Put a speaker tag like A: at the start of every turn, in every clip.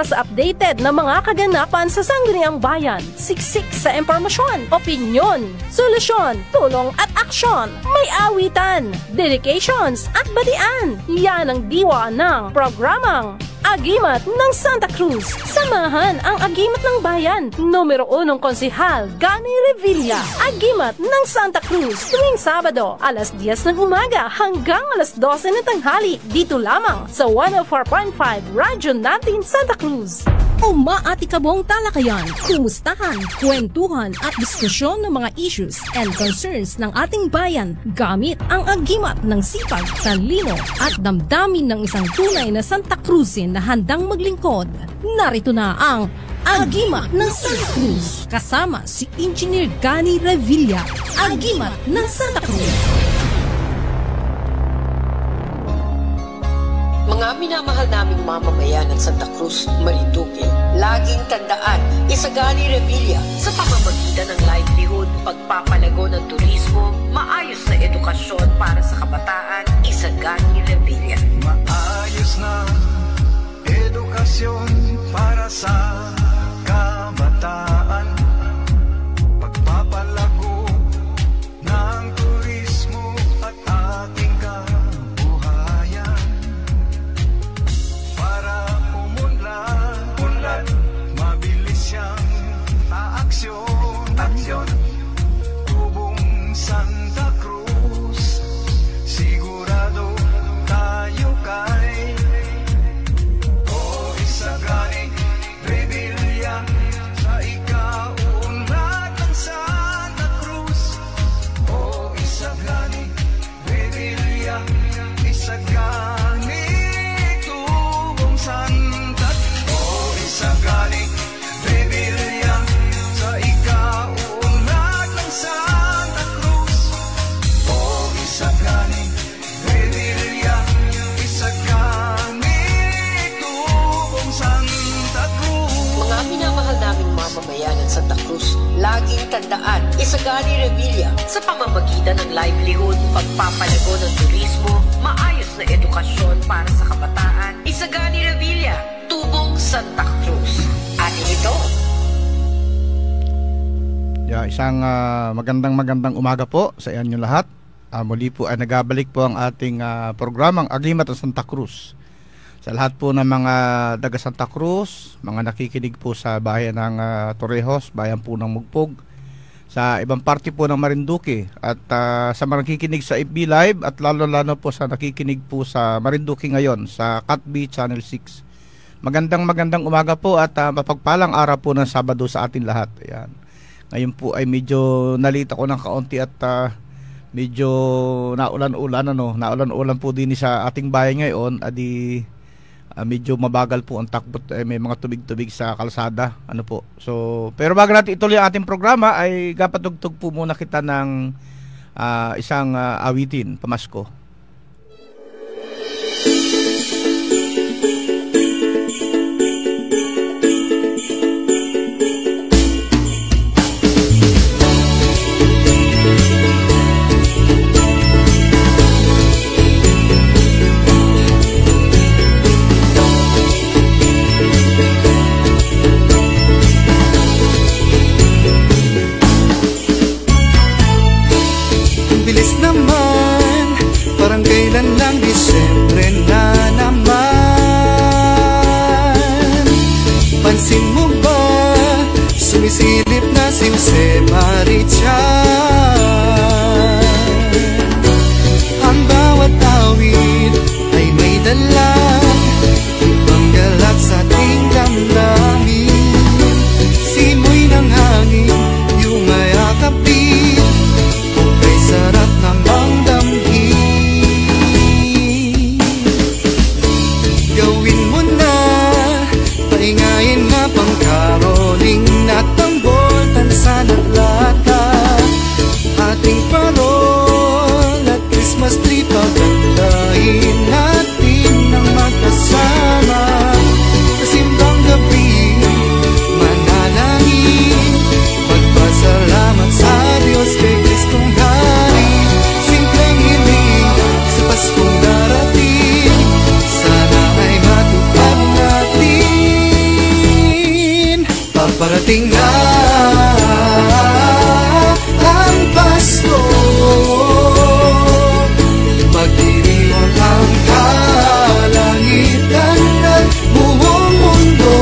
A: mas updated na mga kaganapan sa sangguniang bayan. Siksik sa impormasyon, opinyon, solusyon, tulong at aksyon. May awitan, dedications at batian. Yan ang diwa ng programang Agimat ng Santa Cruz. Samahan ang Agimat ng Bayan, numero 1 konsehal, Gani Revilla. Agimat ng Santa Cruz, tuwing Sabado, alas 10 ng umaga hanggang alas 12 ng tanghali. Dito lamang sa 104.5 Radyo natin Santa Cruz. Umaatikabong talakayan, kumustahan, kwentuhan at diskusyon ng mga issues and concerns ng ating bayan gamit ang agimat ng sipag, talino at damdamin ng isang tunay na Santa Cruzin na handang maglingkod. Narito na ang Agimat ng Santa Cruz kasama si Engineer Gani Revilla. Agimat ng Santa Cruz.
B: Mga minamahal naming mamamayan ng Santa Cruz, Marinduque, laging tandaan, Isagani Revilla sa pamamagitan ng livelihood, pagpapalago ng turismo, maayos na edukasyon para sa kabataan, Isagani Revilla.
C: Maayos na edukasyon para sa kabataan, pagpapalago ng turismo at ating kabuhayan, para umunlad, mabilis siyang aksyon, Tubong Santa Cruz, sigurado tayo kay Isagani Revilla, sa ikaunlad ng Santa Cruz. O Isagani Revilla, Isagani Tubong Santa. O Isagani Revilla, sa ikaunlad ng Santa Cruz. O Isagani Revilla, Isagani Tubong Santa Cruz.
B: Mga minamahal naming mamamayan ng Santa Cruz, laging tandaan, Isagani Revilla sa pamamagitan ng livelihood, pagpapalago ng turismo, maayos na edukasyon para sa kabataan, Isagani Revilla, Tubong Santa Cruz. At ito,
D: isang magandang umaga po sa inyo lahat. Muli po ay nagabalik po ang ating programang Agimat ng Santa Cruz. Sa lahat po ng mga taga Santa Cruz, mga nakikinig po sa bayan ng Torrejos, bayan po ng Mugpog, sa ibang parte po ng Marinduque, at sa mga nakikinig sa FB Live, at lalo po sa nakikinig po sa Marinduque ngayon sa Catb Channel 6. Magandang umaga po at mapagpalang araw po ng Sabado sa atin lahat. Ayan. Ngayon po ay medyo nalita ko ng kaunti at medyo naulan po din sa ating bayan ngayon. Medyo mabagal po ang takbo, may mga tubig-tubig sa kalsada, So, pero bago natin ituloy ang ating programa ay kapatugtog po muna kita ng isang awitin pamasko.
C: Paingayin nga pang karoling na tambol, tansa naglata. Paparating na ang Pasko, magdiriwang ang kalangitan ng buong mundo.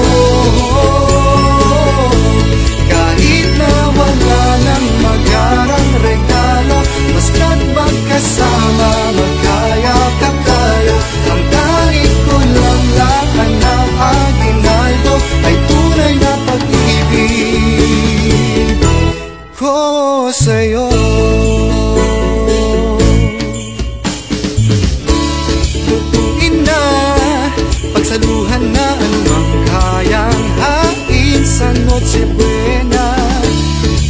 C: Kahit na wala ng magarang regalo, basta't magkasama, magkayakap tayo. Ang tanging kulang lahat ng aginaldo ay tunay na pag-ibig ko sa'yo. Lutuin na, pagsaluhan na anumang kayang hain sa Noche Buena.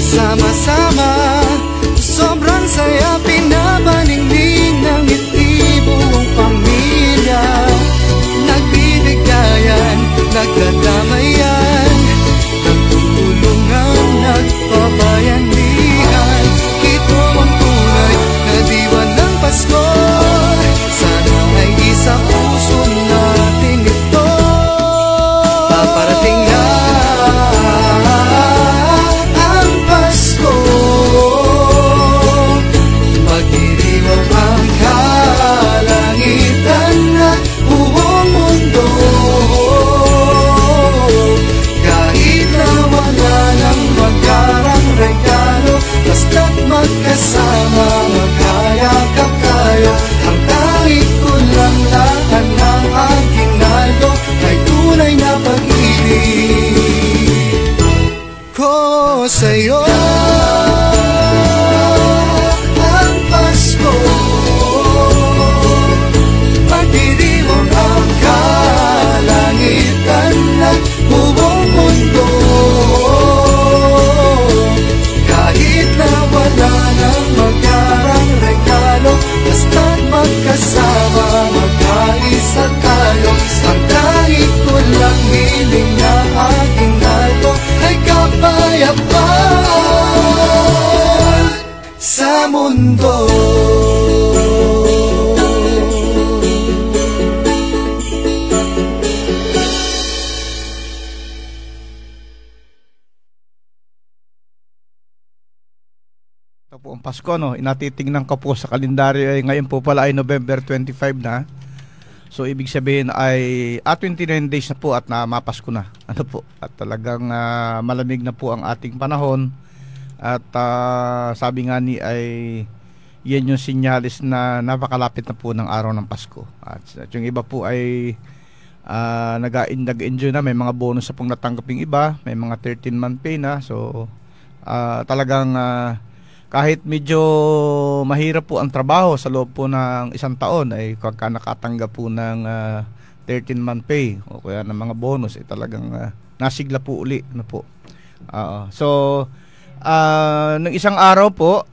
C: Sama-sama, sobrang saya, pinabaningning ng ngiti buong pamilya. Nagbibigayan, nagdadamayan, nagtutulungan, nagpabayanihan. Ito ang tunay na diwa ng Pasko. Sana ay isa puso natin ito. Paparating na ang Pasko, magdiriwang ang kalangitan at buong mundo. Kahit na wala ng magarang regalo, basta't magkasama, magkayakap tayo. Ang tanging kulang lahat ng aginaldo ay tunay na pag-ibig ko sa'yo. Ang Pasko, magdiriwang ang kalangitan at buong mundo. Kahit na wala ng magarang regalo, basta't magkasama, magkaisa tayo. Ang tanging kulang hiling na aking naldo ay kapayapaan sa mundo.
D: Ito po ang Pasko, no? Inatitingnan ko po sa kalendaryo ay ngayon po pala ay November 25 na. So ibig sabihin ay 29 days na po at mapasko na. Ano po? At talagang malamig na po ang ating panahon. At sabi nga ni ay yan yung sinyalis na napakalapit na po ng araw ng Pasko. At yung iba po ay nag-enjoy na. May mga bonus na pong natanggaping iba. May mga 13-month pay na. So talagang kahit medyo mahirap po ang trabaho sa loob po ng isang taon, ay pagka nakatanggap po ng 13-month pay o kaya ng mga bonus, ay talagang nasigla po uli na po. So nung isang araw po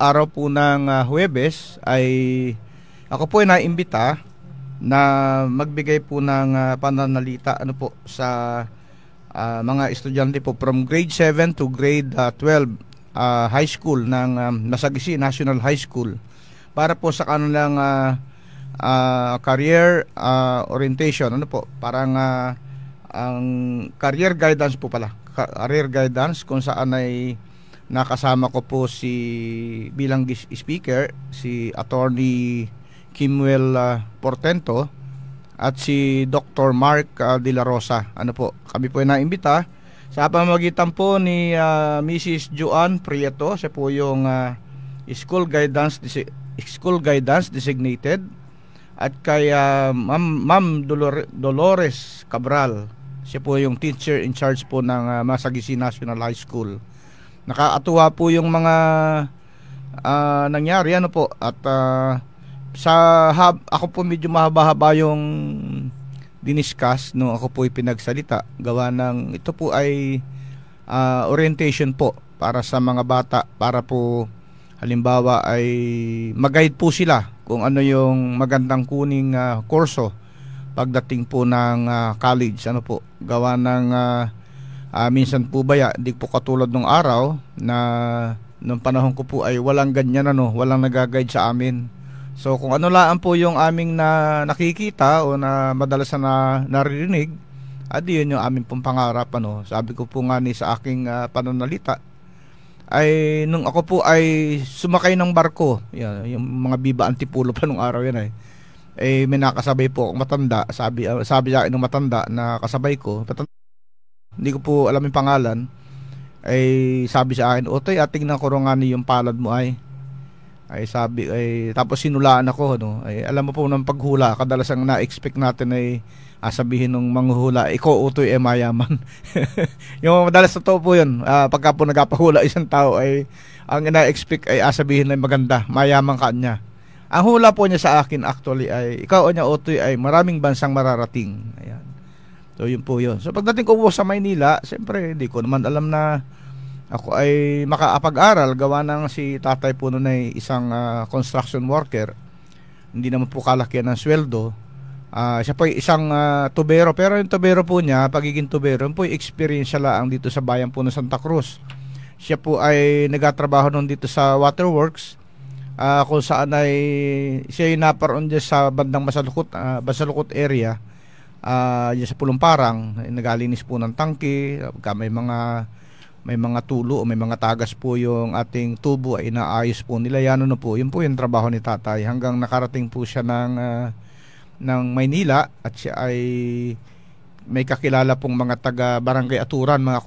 D: ng Huwebes, ay ako po ay naimbita na magbigay po ng pananalita ano po sa mga estudyante po from grade 7 to grade 12 high school ng Masagisi National High School para po sa kanilang career orientation. Ano po? Parang ang career guidance po pala. Career guidance kung saan ay nakasama ko po bilang speaker si Attorney Kimwell Portento at si Dr. Mark De La Rosa. Ano po? Kami po ay naimbita sa pamamagitan po ni Mrs. Joan Prieto. Siya po yung school guidance designated, at kay Ma'am Dolores Cabral. Siya po yung teacher in charge po ng Masagisi National High School. Nakakatuwa po yung mga nangyari ano po, at ako po medyo mahaba-haba yung diniscuss nung ako po pinagsalita, gawa ng ito po ay orientation po para sa mga bata, para po halimbawa ay mag-guide po sila kung ano yung magandang kuning kurso pagdating po ng college. Ano po, gawa ng minsan po ba di po katulad nung araw na nung panahon ko po ay walang ganyan, walang nag-guide sa amin. So kung ano lang po yung aming nakikita o na madalas na naririnig, Yun yung aming pong pangarap, ano. Sabi ko po nga ni sa aking pananalita, ay nung ako po ay sumakay ng barko, yan, yung mga Viva Antipulo pa nung araw yan may nakasabay po akong matanda. Sabi sa akin ng matanda na kasabay ko, hindi ko po alam yung pangalan, ay sabi sa akin, Otoy, tingnan ko nga yung palad mo ay sabi, tapos sinulaan ako, no. Alam mo po ng paghula, kadalasang na-expect natin ay sabihin ng manghuhula, ikaw Otoy mayaman. Yung madalas totoo po yun, pagka po nagpapahula isang tao ay ang ina-expect ay sabihin na maganda, mayaman ka niya. Ang hula po niya sa akin actually ay, ikaw niya Otoy ay maraming bansang mararating. Ayan. So yun po yun. So pagdating ko po sa Maynila, siyempre hindi ko naman alam na ako ay makaapag-aral, gawa ng si tatay po noon ay isang construction worker. Hindi naman po kalakihan ng sweldo. Siya po ay isang tubero, pero yung tubero po niya, pagiging tubero, yun po yung experience lang dito sa bayan po ng Santa Cruz. Siya po ay nagatrabaho noon dito sa waterworks, kung saan ay siya yung naparoon dyan sa bandang Masalukot area, dyan sa Pulumparang, nagalinis po ng tangke, may mga tulo o may mga tagas po yung ating tubo ay inaayos po nila. Yan po, yun po yung trabaho ni tatay hanggang nakarating po siya ng Maynila, at siya ay may kakilala pong mga taga Barangay Aturan, mga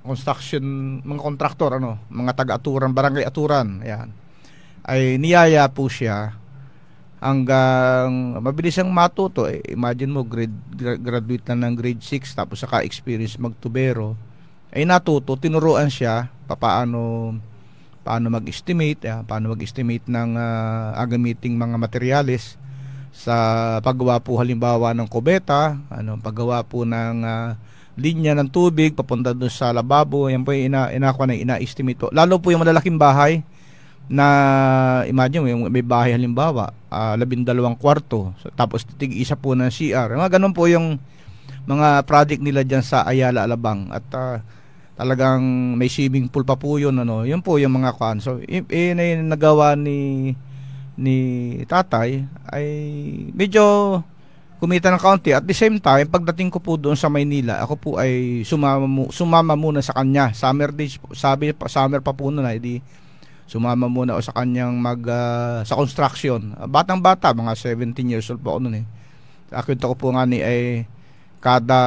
D: construction, mga kontraktor, mga taga Aturan, Barangay Aturan, ayan. Ay niyaya po siya hanggang mabilis siyang matuto. Imagine mo, graduate na ng grade 6, tapos saka experience magtubero. Ay natuto, tinuruan siya paano mag-estimate, paano mag-estimate ng agamiting mga materyales sa paggawa po halimbawa ng kubeta, paggawa po ng linya ng tubig papunta doon sa lababo. Yan po yung ina-estimate po. Lalo po yung malalaking bahay na imagine yung may bahay halimbawa 12 kwarto, tapos titig-isa po ng CR, mga ganun po yung mga project nila dyan sa Ayala, Alabang, at talagang may swimming pool pa po yun, yun po yung mga kuan. So nagawa ni tatay ay medyo kumita ng kaunti. At the same time, pagdating ko po doon sa Maynila, ako po ay sumama muna sa kanya. Summer days, summer pa po noon, di sumama muna ako sa kanyang sa construction. Batang-bata, mga 17 years old po ako noon. Kwento ko po nga ay kada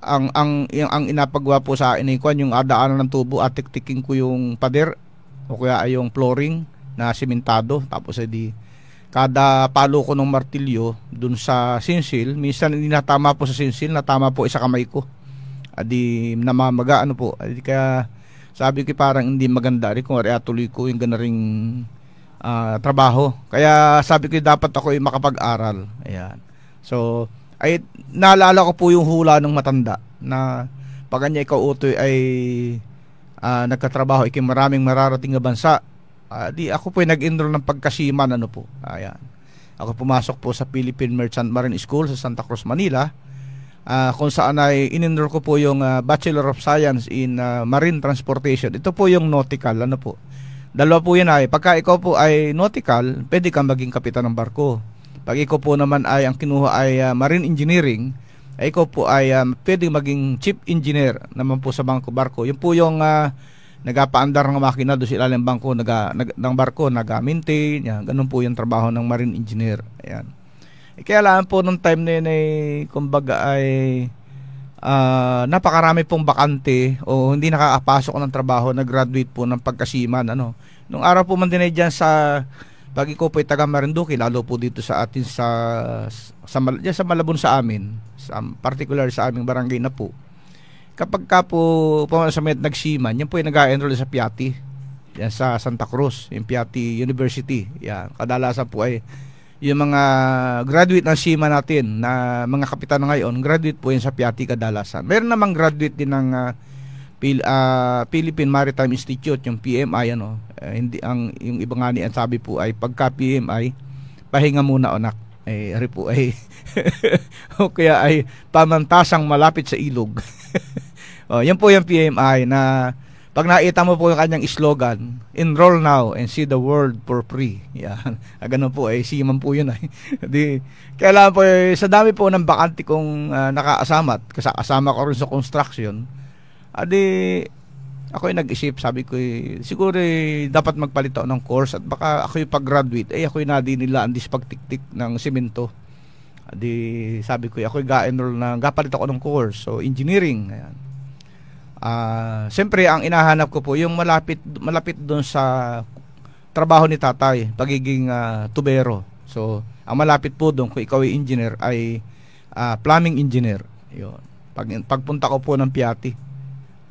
D: ang inapagawa po sa akin yung adaanan ng tubo at tiktiking ko yung pader o kaya ay yung flooring na simentado, tapos kada palo ko ng martilyo dun sa sinsil, minsan hindi natama po sa sinsil, natama po isa kamay ko, namamaga po, kaya sabi ko parang hindi maganda rin kung tuloy ko yung ganaring trabaho. Kaya sabi ko dapat ako ay makapag-aral. Ayan. So ay naalala ko po yung hula ng matanda na pag kanya ikaw Otoy ay nagkatrabaho maraming mararating na bansa, di ako po ay nag-enroll ng pagkasiman po. Ayan. Ako pumasok po sa Philippine Merchant Marine School sa Santa Cruz, Manila, kung saan ay in-enroll ko po yung Bachelor of Science in Marine Transportation. Ito po yung nautical, po. Dalawa po yan pagka ikaw po ay nautical, pwede kang maging kapitan ng barko. Pag ikaw po naman ay ang kinuha ay Marine Engineering, ay ikaw po ay pwede maging Chief Engineer naman po sa barko. Yun po yung nagapaandar ng makina doon sa ilalim ng barko, nag-maintain, ganun po yung trabaho ng Marine Engineer. Ayan. Kaya lang po nung time na yun kumbaga ay napakarami pong bakante o hindi nakakapasok ng trabaho, nag-graduate po ng pagkasiman. Nung araw po man din ay dyan sa pag ikaw po ay taga Marinduque, lalo po dito sa atin sa Malabon sa amin, particular sa aming barangay na po. Kapag ka po sa may nagsiman, yan po ay nag-enroll sa Piatti, yan sa Santa Cruz, yung Piatti University. Yan, kadalasan po ay yung mga graduate ng SEMA natin na mga kapitan ngayon, graduate po yan sa Piatti kadalasan. Meron namang graduate din ng Philippine Maritime Institute, yung PMI, hindi yung iba nga niyan sabi po ay pagka PMI, pahinga muna anak. Ari po ay o kaya ay pamantasang malapit sa ilog. Yan po yung PMI na pag nakita mo po yung kanyang slogan, enroll now and see the world for free. Yan. Ganun po, seaman po yun. Di, kailangan po, sa dami po ng bakante kong nakakasama, kasama ko rin sa construction, ako yung nag-isip, sabi ko, siguro dapat magpalit ako ng course at baka ako yung pag-graduate, ako yung nadinilaan dis pagtiktik ng semento. Sabi ko, ako yung ga-enroll na, gapalit ako ng course, so engineering. Ayan. Siyempre ang inahanap ko po yung malapit doon sa trabaho ni tatay, pagiging tubero. So ang malapit po doon kung ikaw ay engineer ay plumbing engineer. Yun. Pagpunta ko po ng Piatti,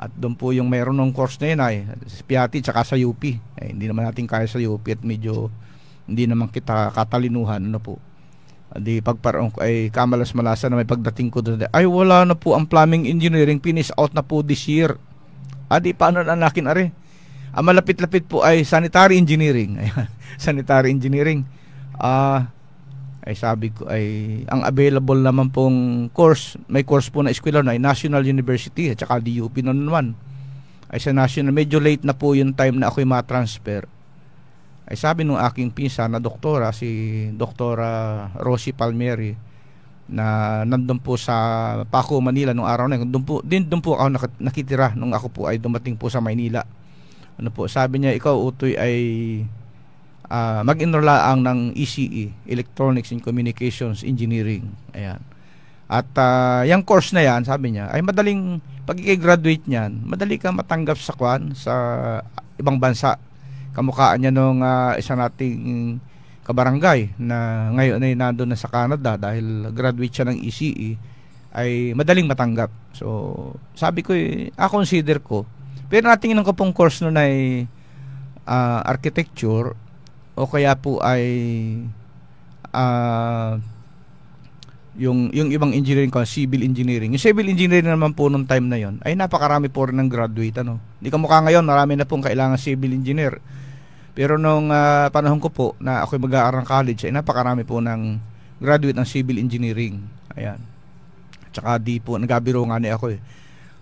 D: at doon po yung mayroon ng course na yun ay sa Piatti tsaka sa UP. Hindi naman natin kaya sa UP at medyo hindi naman kita katalinuhan, ano po. Pagparong ko ay kamalas-malasa na may pagdating ko doon, ay wala na po ang plumbing engineering, finish out na po this year. Paano na nakin are? Ang malapit-lapit po ay sanitary engineering. Sanitary engineering. Sabi ko ay ang available naman pong course, may course po na eskwela na ay National University at saka DUP noon naman. Ay sa National, medyo late na po yung time na ako'y ma-transfer. Ay sabi nung aking pinsan na doktora, si Doktora Rosie Palmieri, na nandun po sa Paco, Manila nung araw na yun. Doon po ako nakitira nung ako po ay dumating po sa Maynila. Ano po, sabi niya, ikaw Utoy ay mag-enrollaang ng ECE, Electronics and Communications Engineering. Ayan. At yung course na yan, sabi niya, ay madaling, pag i-graduate niyan, madali kang matanggap sa sa ibang bansa. Kamukhaan niya nung isa nating kabarangay na ngayon ay nandun na sa Canada dahil graduate siya ng ECE, ay madaling matanggap. So sabi ko, consider ko, pero natingin ko pong course nun ay architecture o kaya po ay yung ibang engineering ko, civil engineering. Yung civil engineering naman po nung time na yon ay napakarami po rin ng graduate. Hindi kamukha ngayon, marami na pong kailangan civil engineer. Pero nung panahon ko po na ako'y mag-aaral ng college, ay napakarami po ng graduate ng civil engineering. Ayan. Tsaka di po, nagabiro nga ni ako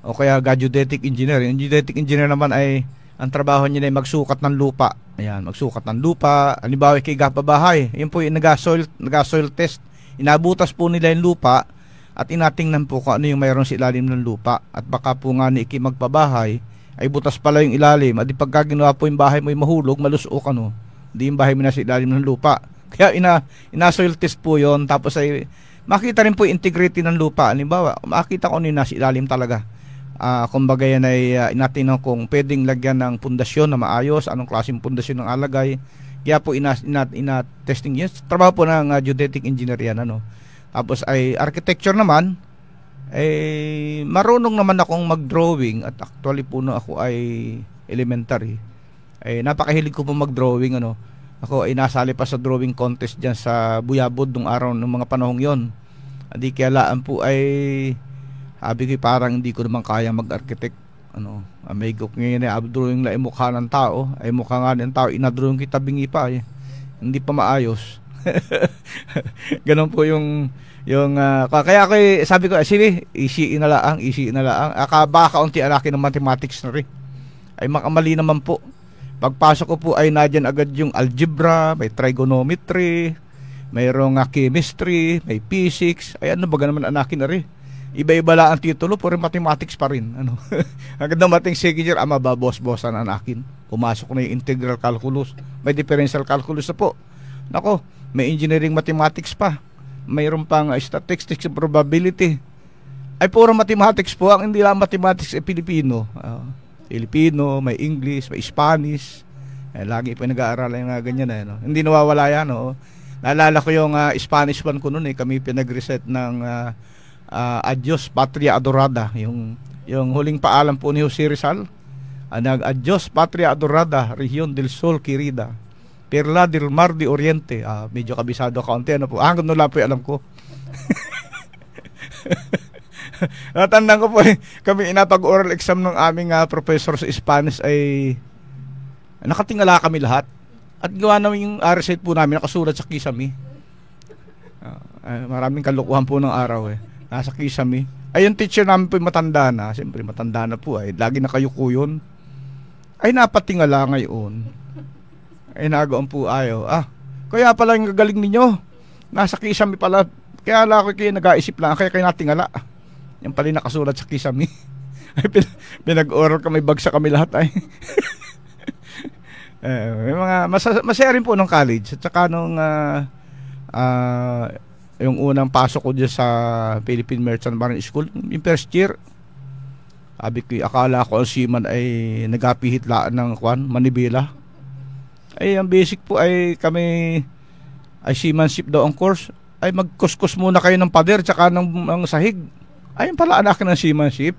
D: O kaya geodetic engineer. Yung geodetic engineer naman ay, ang trabaho niya ay magsukat ng lupa. Ayan, magsukat ng lupa. Halimbawa kay gapabahay, yun po yung nag-soil test. Inabutas po nila yung lupa at inatingnan po kung ano yung mayroon sa ilalim ng lupa. At baka po nga ni magpabahay, ay butas pala yung ilalim. At pagka ginawa po yung bahay mo yung mahulog, malusok hindi yung bahay mo na sa ilalim ng lupa. Kaya ina-soil test po yon. Tapos ay makita rin po yung integrity ng lupa. Halimbawa, makita ko ano yung nasa ilalim talaga. Kumbaga yan ay inatingnan kung pwedeng lagyan ng pundasyon na maayos, anong klaseng pundasyon ng alagay. Kaya po ina-testing yun. Trabaho po ng geodetic engineer yan. Tapos ay architecture naman, marunong naman akong mag-drawing at actually po ako ay elementary. Napakahilig ko po mag-drawing. Ako ay nasali pa sa drawing contest dyan sa Buyabod nung araw ng mga panahong yon. Kaya laan po ay sabi ko parang hindi ko naman kaya mag-architect. May gok ngayon ay drawing na mukha ng tao. Ay mukha nga ng tao, inadrawing kita bingi pa hindi pa maayos. Ganon po yung kaya ako sabi ko, sige, easy na lang. Baka kaunti alaki ng mathematics na rin. Ay makamali naman po. Pagpasok ko po ay nadyan agad yung algebra, may trigonometry, mayroong chemistry, may physics. Ay ano ba naman anakin na rin. Iba-iba lang ang titulo, puro mathematics pa rin. Hanggang dumating second year, mababos-bosan ang akin. Pumasok na yung integral calculus, may differential calculus na po. Nako, may engineering mathematics pa. Mayroon pang statistics and probability. Ay puro mathematics po. Ang hindi lang mathematics ay Pilipino. Filipino, may English, may Spanish. Lagi po nag-aaralan yung ganyan. Hindi nawawala yan. Naalala ko yung Spanish one ko noon. Kami pinag-reset ng Adios Patria Adorada. Yung huling paalam po ni Jose Rizal. Adios Patria Adorada, Región del Sol Querida, Perla del Mar de Oriente. Medyo kabisado kaunti. Hanggang doon lang po alam ko. Natandaan ko po kami inapag-oral exam ng aming professor sa Spanish ay nakatingala kami lahat. At gawa namin yung recite po namin nakasulat sa kisame. Maraming kalukuhan po ng araw nasa kisame. Ay yung teacher namin po matanda na. Siyempre matanda na po lagi nakayuko yun. Ay napatingala ngayon. Ay nagaon po ayaw. Kaya pala yung gagaling ninyo. Nasa Kisame pala. Kaya ako kayo nag-aisip lang. Kaya kayo natingala. Yan pala nakasulat sa Kisame. Ay pinag-oral kami, bagsa kami lahat ay. May mga masaya rin po nung college. At saka nung yung unang pasok ko dyan sa Philippine Merchant Marine School, yung first year, sabi ko, akala ko ang seaman ay nagapihitlaan ng manibela. Ay, ang basic po ay kami ay seamanship daw ang course. Ay, magkuskus muna kayo ng pader tsaka ng sahig. Ayun pala anak ng seamanship.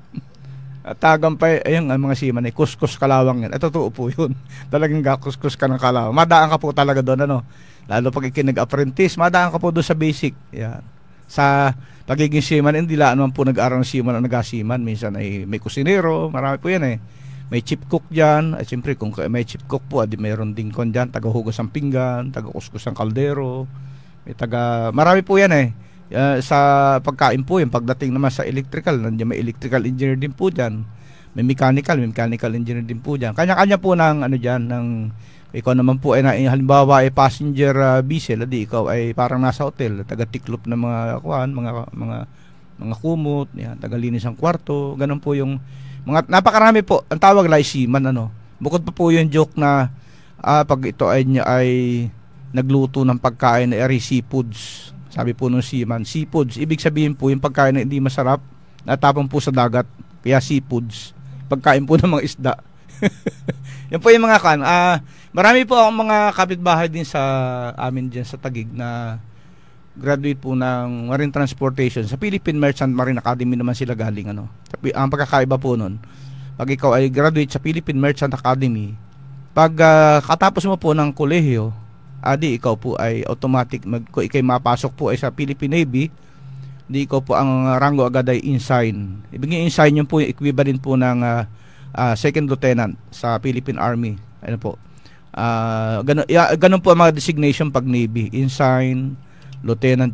D: At tagampay, ayun ang mga seaman ay kuskus kalawang yan. Ay, totoo po yun. Talagang kuskus ka ng kalawang. Madaan ka po talaga doon, ano. Lalo pag ikinag-apprentice, madaan ka po doon sa basic. Yan. Sa pagiging seaman, hindi lang naman po nag-aaral ng seaman o nag-seaman. Minsan ay may kusinero, marami po yan eh. May chief cook dyan. At siyempre, kung may chief cook po, mayroon din kon dyan, taga-hugas ng pinggan, taga-kuskus ng kaldero. May marami po yan eh. Sa pagkain po, yung pagdating naman sa electrical, nandiyan may electrical engineer din po dyan. May mechanical engineer din po dyan. Kanya-kanya po ng ano dyan, ng ikaw naman po ay halimbawa ay passenger vessel, di ikaw ay parang nasa hotel, taga-tiklop ng mga mga kumot, yan, taga-linis ng kwarto, ganun po yung mga napakarami po. Ang tawag ay seaman, ano. Bukod pa po yung joke na pag ito ay nagluto ng pagkain na seafoods. Sabi po nung seaman, seafoods, ibig sabihin po yung pagkain na hindi masarap, natapon po sa dagat, kaya seafoods. Pagkain po ng mga isda. Yan po yung mga marami po akong mga kapitbahay din sa amin dyan sa Taguig na graduate po ng Marine Transportation. Sa Philippine Merchant Marine Academy naman sila galing, ano. Ang pagkakaiba po nun, pag ikaw ay graduate sa Philippine Merchant Academy, pag katapos mo po ng kolehiyo, di ikaw po ay automatic kung ikay mapasok po ay sa Philippine Navy, di ikaw po ang rango agad ay ensign. Ibig ensign yun po yung equivalent po ng second lieutenant sa Philippine Army. Ano po? Ganun po ang mga designation pag Navy. Ensign, lieutenant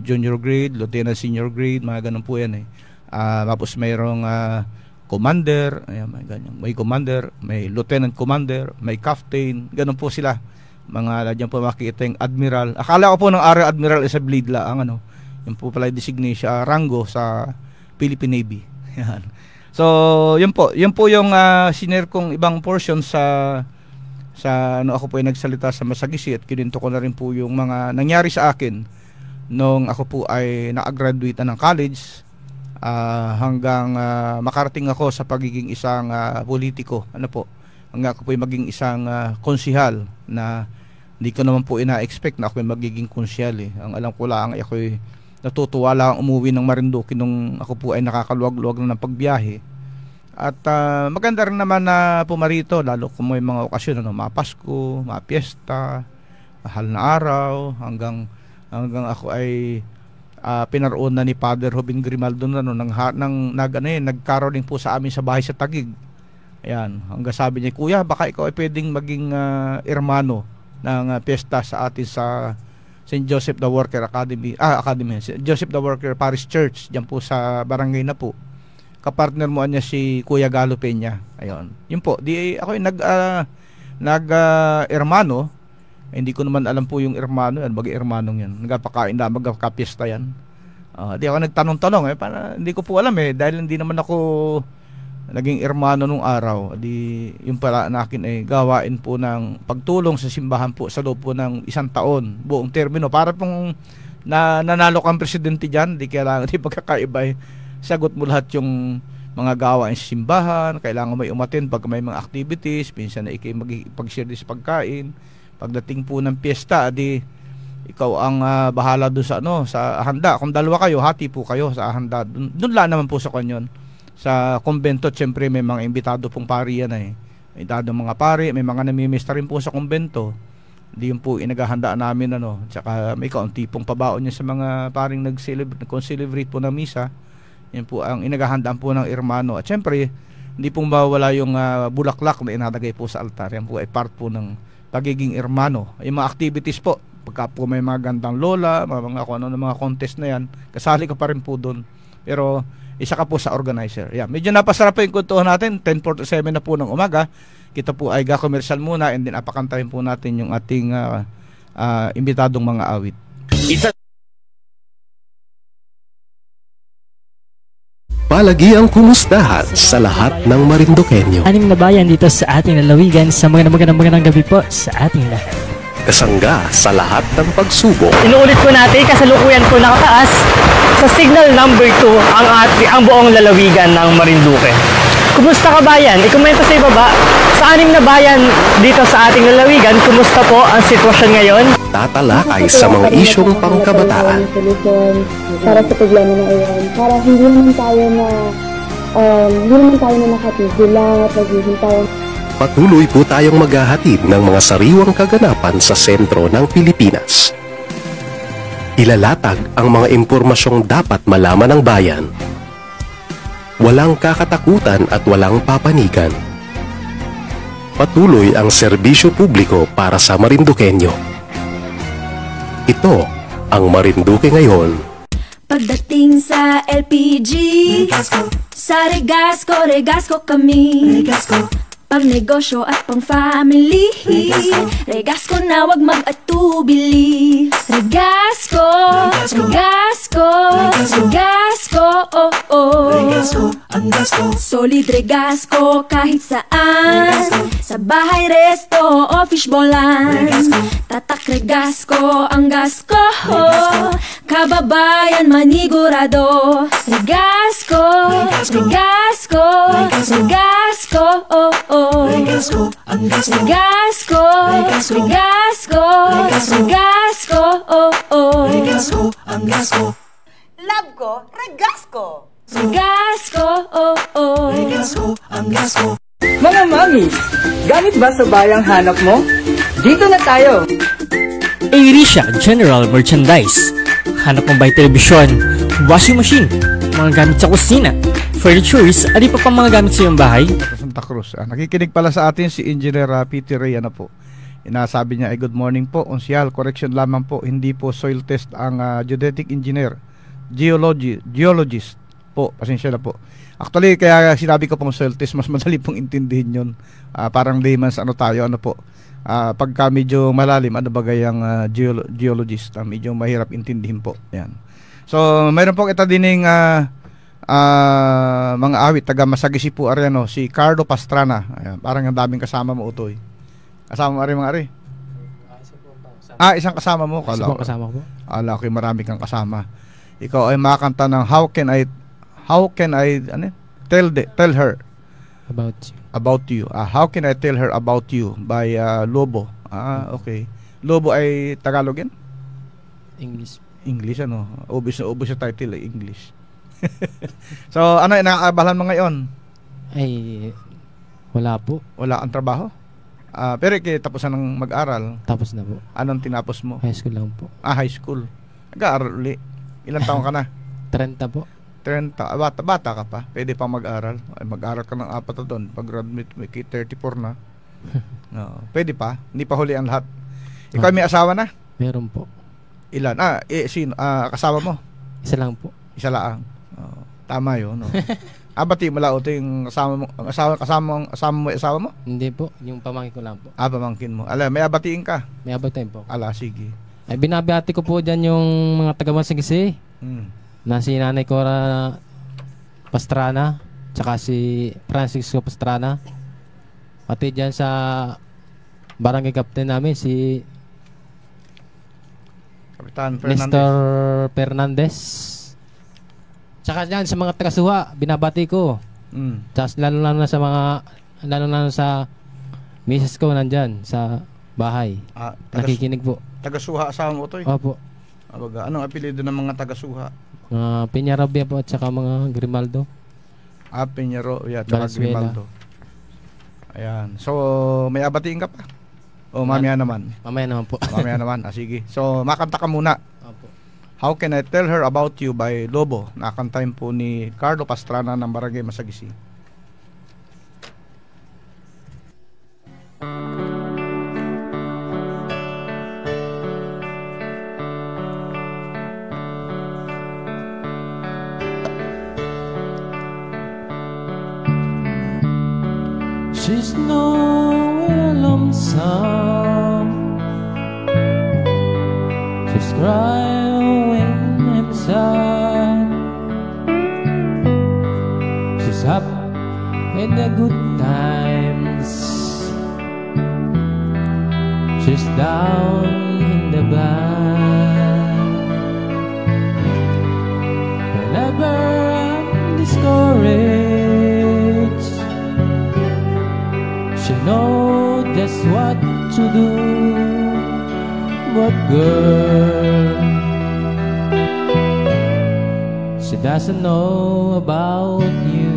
D: junior grade, lieutenant senior grade, mga ganun po yan eh. Tapos mayroong commander, ayan, may commander, may lieutenant commander, may captain, ganun po sila. Mga dyan po makikita yung admiral. Akala ko po ng admiral is a bleed lang, ano. Yung po pala yung designation, rango sa Philippine Navy. Yan. So, yun po yung siner kong ibang portion sa ako po ay nagsalita sa Masagisi at kininto ko na rin po yung mga nangyari sa akin nung ako po ay na-graduate ng college hanggang makarating ako sa pagiging isang politiko. Ano po? Hanggang ako po ay maging isang konsihal na hindi ko naman po ina-expect na ako ay magiging konsihal eh. Ang alam ko lang ay ako ay natutuwa lang umuwi ng Marinduque nung ako po ay nakakaluwag-luwag na ng pagbiyahe. At maganda rin naman na pumarito, lalo kung may mga okasyon, ano, mga Pasko, mga piyesta, mahal na araw, hanggang ako ay pinaroon na ni Father Robin Grimaldo na, no, nagcaroling po sa amin sa bahay sa Taguig. Ayan, hanggang sabi niya, kuya, baka ikaw ay pwedeng maging hermano ng piyesta sa atin sa St. Joseph the Worker Academy, St. Joseph the Worker Parish Church, dyan po sa barangay na po. Kapartner mo niya si Kuya Galo Peña. Ayun. Yun po, di ako yung hermano. Hindi ko naman alam po yung hermano yan, hermanong yan. Nagpakain na, magkapiesta yan. Di ako nagtanong-tanong para hindi ko po alam dahil hindi naman ako naging hermano nung araw. Di yung pala na akin ay gawain po ng pagtulong sa simbahan po sa loob po ng 1 taon, buong termino. Para pong nanalo kang presidente dyan, di kailangan di pagkakaiba sagot mo lahat yung mga gawain sa simbahan, kailangan may umattend pag may mga activities, minsan na ikay mag-share sa pagkain. Pagdating po ng piyesta, ikaw ang bahala doon sa handa. Kung dalawa kayo, hati po kayo sa handa. Doon lang naman po sa kanyon. Sa kumbento, syempre may mga imbitado pong pari yan May dado mga pari, may mga namimista rin po sa kumbento. Hindi yun po inaghahanda namin Tsaka may kaunti pong pabaon niya sa mga paring nag-celebrate po na misa. Yan po ang inagahandaan po ng hermano. At syempre, hindi pong mawala yung bulaklak na inalagay po sa altar. Yan po ay part po ng pagiging hermano. Yung mga activities po, pagka po may mga gandang lola, mga contest na yan, kasali ka pa rin po doon. Pero isa ka po sa organizer. Yeah, medyo napasarap po yung kwentuhan natin. 10:47 na po ng umaga. Kita po ay ga-commercial muna and then apakantahin po natin yung ating imbitadong mga awit.
E: Palagiang kumustahan sa lahat ng Marinduqueño.
F: Anim na bayan dito sa ating lalawigan sa magandang gabi po sa ating lahat.
E: Kasangga sa lahat ng pagsubok.
F: Inuulit po natin, kasalukuyan po nakataas sa signal number 2 ang buong lalawigan ng Marinduque. Kumusta ka bayan? I-komento sa ibaba, sa anim na bayan dito sa ating lalawigan, kumusta po ang sitwasyon ngayon?
E: Tatalakay sa mga isyong pangkabataan.
G: Para sa problema na iyon. Para hindi naman tayo na nakatigil lang at naghihintay.
E: Patuloy po tayong maghahatid ng mga sariwang kaganapan sa sentro ng Pilipinas. Ilalatag ang mga impormasyong dapat malaman ng bayan. Walang kakatakutan at walang papanigan. Patuloy ang serbisyo publiko para sa Marinduqueño. Ito ang Marinduque ngayon.
H: Pagdating sa LPG, sa Regasco kami. Pag negosyo at pang family, Regasco na wag mag-atubili. Regasco, oh oh. Solid Regasco kahit saan. Sa bahay, resto o fishbowlan. Tatak Regasco ang gasko. Kababayan manigurado. Regasco, oh oh. Regasco, oh oh.
B: Love ko, Regasco.
H: Regasco, oh oh.
I: Mga mami, gamit ba sa bayang hanap mo? Dito na tayo!
F: Airisha General Merchandise. Hanap mo ba'y telebisyon, washing machine, mga gamit sa kusina, furnitures, at iba pang mga gamit sa iyong bahay?
D: Santa Cruz. Nakikinig pala sa atin si Engineer Peter Ray, po. Inasabi niya ay good morning po. Unsyal, correction lamang po. Hindi po soil test ang geodetic engineer. Geologist po. Pasensya na po. Actually, kaya sinabi ko pong soil test, mas madali pong intindihin yun. Parang layman's tayo, po. Pagka medyo malalim, ano bagay ang geologist? Medyo mahirap intindihin po. Yan. So, mayroon po kita dining mga awit taga Masagisi po Ariano, si Carlo Pastrana. Ayan, parang ang daming kasama mo, Utoy. Kasama mo rin mga ari? Isang kasama mo.
F: Isang kasama ko.
D: Ala ko marami kang kasama. Ikaw ay makakanta ng How can I tell her about you. How can I tell her about you by Lobo. Okay. Lobo ay Tagalog yan? English ubos sa title ay English. So ano nakakabalan mo ngayon?
F: Ay wala po.
D: Wala ang trabaho? Pero tapusan ng mag-aral.
F: Tapos na po.
D: Anong tinapos mo?
F: High school lang po.
D: High school. Nag-aaral uli. Ilang taon ka na?
F: 30 po.
D: 30. Bata ka pa. Pwede pa mag-aral. Mag-aral ka ng 4 na doon. Pag-graduate mo, 34 na. No, pwede pa. Hindi pa huli ang lahat. Ikaw may asawa na?
F: Meron po.
D: Ilan? Sino? Kasama mo?
F: Isa lang po.
D: Isa lang. Tama yun. No? Bati mo lang ito yung kasama mo asawa mo?
F: Hindi po. Yung pamangkin ko lang po.
D: Pamangkin mo. May abatiin ka?
F: May abatiin po.
D: Sige.
F: Ay, binabati ko po dyan yung mga taga-Masagisi. Na si Nanay Cora Pastrana, tsaka si Francisco Pastrana. Pati dyan sa barangay captain namin, si Kapitan Mr. Fernandez. Tsaka dyan sa mga taga-Suha, binabati ko. Tsaka lalo na sa misis ko nandyan sa bahay. Nakikinig po.
D: Taga-Suha asawa mo ito?
F: Opo.
D: Anong apelido ng mga taga-Suha?
F: Peñarabia po at saka mga Grimaldo.
D: Peñarabia at saka Grimaldo. Ayan. So, may abatiin ka pa? O mamaya naman?
F: Mamaya naman po.
D: Mamaya naman. Sige. So, makanta ka muna.
F: Opo.
D: How Can I Tell Her About You by Lobo. Nakantayin po ni Carlo Pastrana ng Barangay Masagisi.
F: She's nowhere lonesome. She's crying when I'm sad. She's up in the good times. She's down in the bad. Whenever I'm discouraged, she knows just what to do. But girl, she doesn't know about you.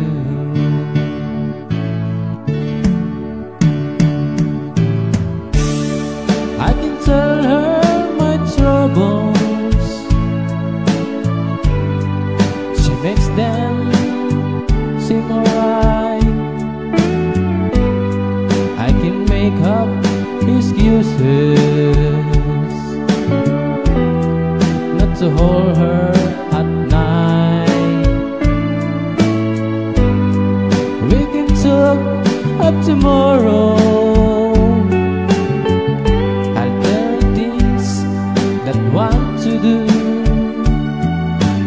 F: I can tell her my troubles. She makes them seem alright. I can make up excuses not to hold her at night. We can talk up tomorrow. I'll tell her things that want to do.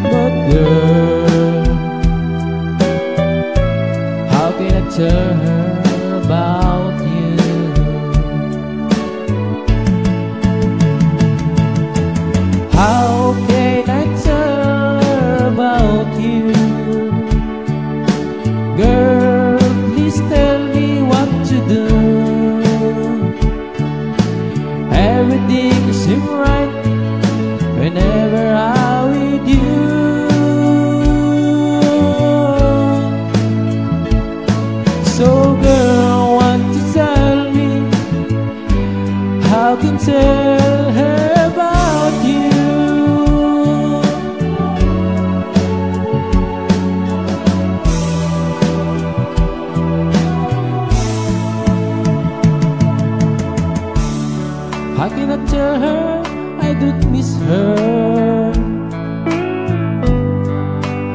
F: But girl, how can I tell her about you? How can I tell her about you? Girl, please tell me what to do. Everything seems right whenever I'm with you. So girl, want to tell me how can tell her about you? How can I tell her I don't miss her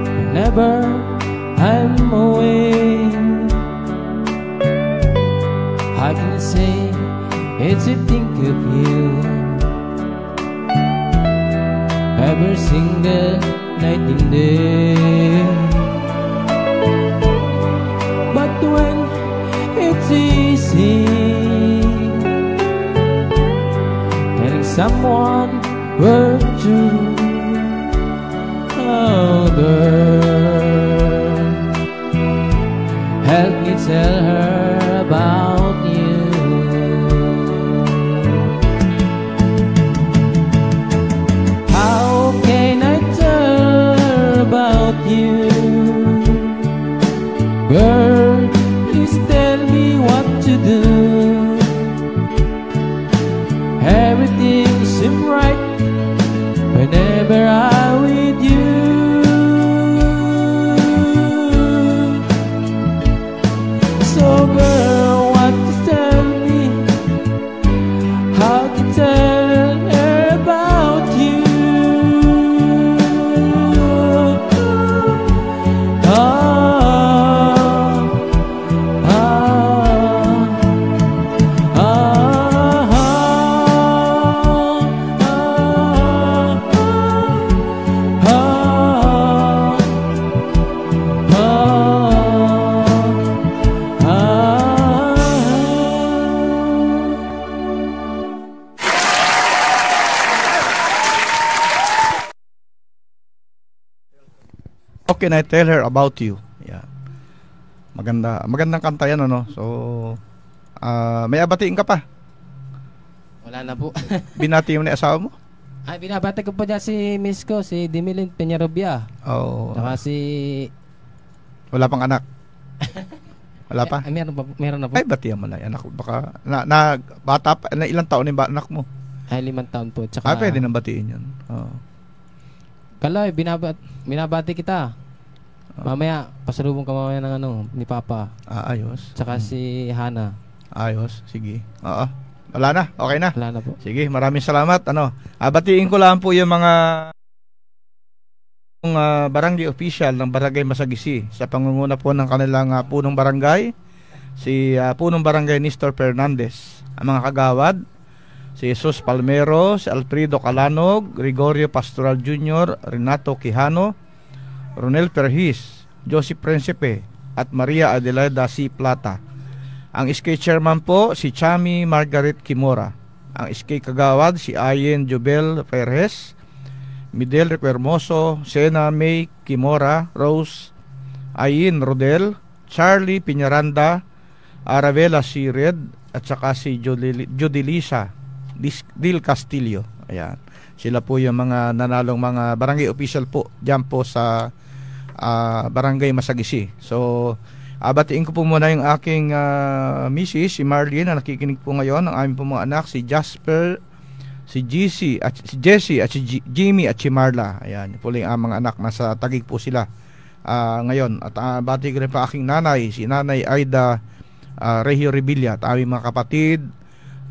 F: whenever I'm away? How can I say it's a think of you every single night and day? But when it's easy telling someone we're true, oh girl, help me tell her about you. How can I tell her about you? Girl, please tell me what to do. Everything seems right whenever I'm with you. So girl, what to tell me? How to tell her about you?
D: How can I tell her about you? Yeah. Magandang kanta yan, ano? So, may abatiin ka pa?
F: Wala na po.
D: Binati mo na asawa mo?
F: Ay, binabati ko po dyan si Miss ko, si Dimilin Peñarobia.
D: Oo.
F: Saka si...
D: Wala pang anak? Wala pa?
F: Ay, meron na po.
D: Ay, batiyan mo na. Anak, baka, bata pa, ilang taon yung anak mo?
F: Ay, 5 taon po. Tsaka,
D: pwede nang batiin yun. Oo.
F: Kaloy, binabati kita. Mamaya, pasalubong ka mamaya ng ni Papa.
D: Ayos.
F: Tsaka si Hana.
D: Ayos, sige. Oo. Wala na, okay na.
F: Wala na po.
D: Sige, maraming salamat. Batiin ko lang po yung mga barangay official ng Barangay Masagisi sa pangunguna po ng kanilang punong barangay, si punong barangay Nestor Fernandez. Ang mga kagawad, si Jesus Palmero, si Alfredo Calanog, Gregorio Pastoral Jr., Renato Quijano, Ronel Perhis, Joseph Principe, at Maria Adelaida C. Plata. Ang SK chairman po, si Chami Margaret Kimora. Ang SK kagawad, si Ayen Jubel Perez, Midel Requermoso, Sena May Kimora, Rose Ayin Rodel, Charlie Piñaranda, Aravela C. Red, at saka si Judilisa Dil Castillo. Ayan. Sila po yung mga nanalong mga barangay official po dyan po sa Barangay Masagisi. So, batiin ko po muna yung aking misis, si Marlene, na nakikinig po ngayon. Ang aming po mga anak, si Jasper, si Jessie at si Jimmy at si Marla. Ayan, po lang ang mga anak. Nasa Taguig po sila ngayon. At bati ko rin pa aking nanay, si Nanay Aida Regio Revilla, at aming mga kapatid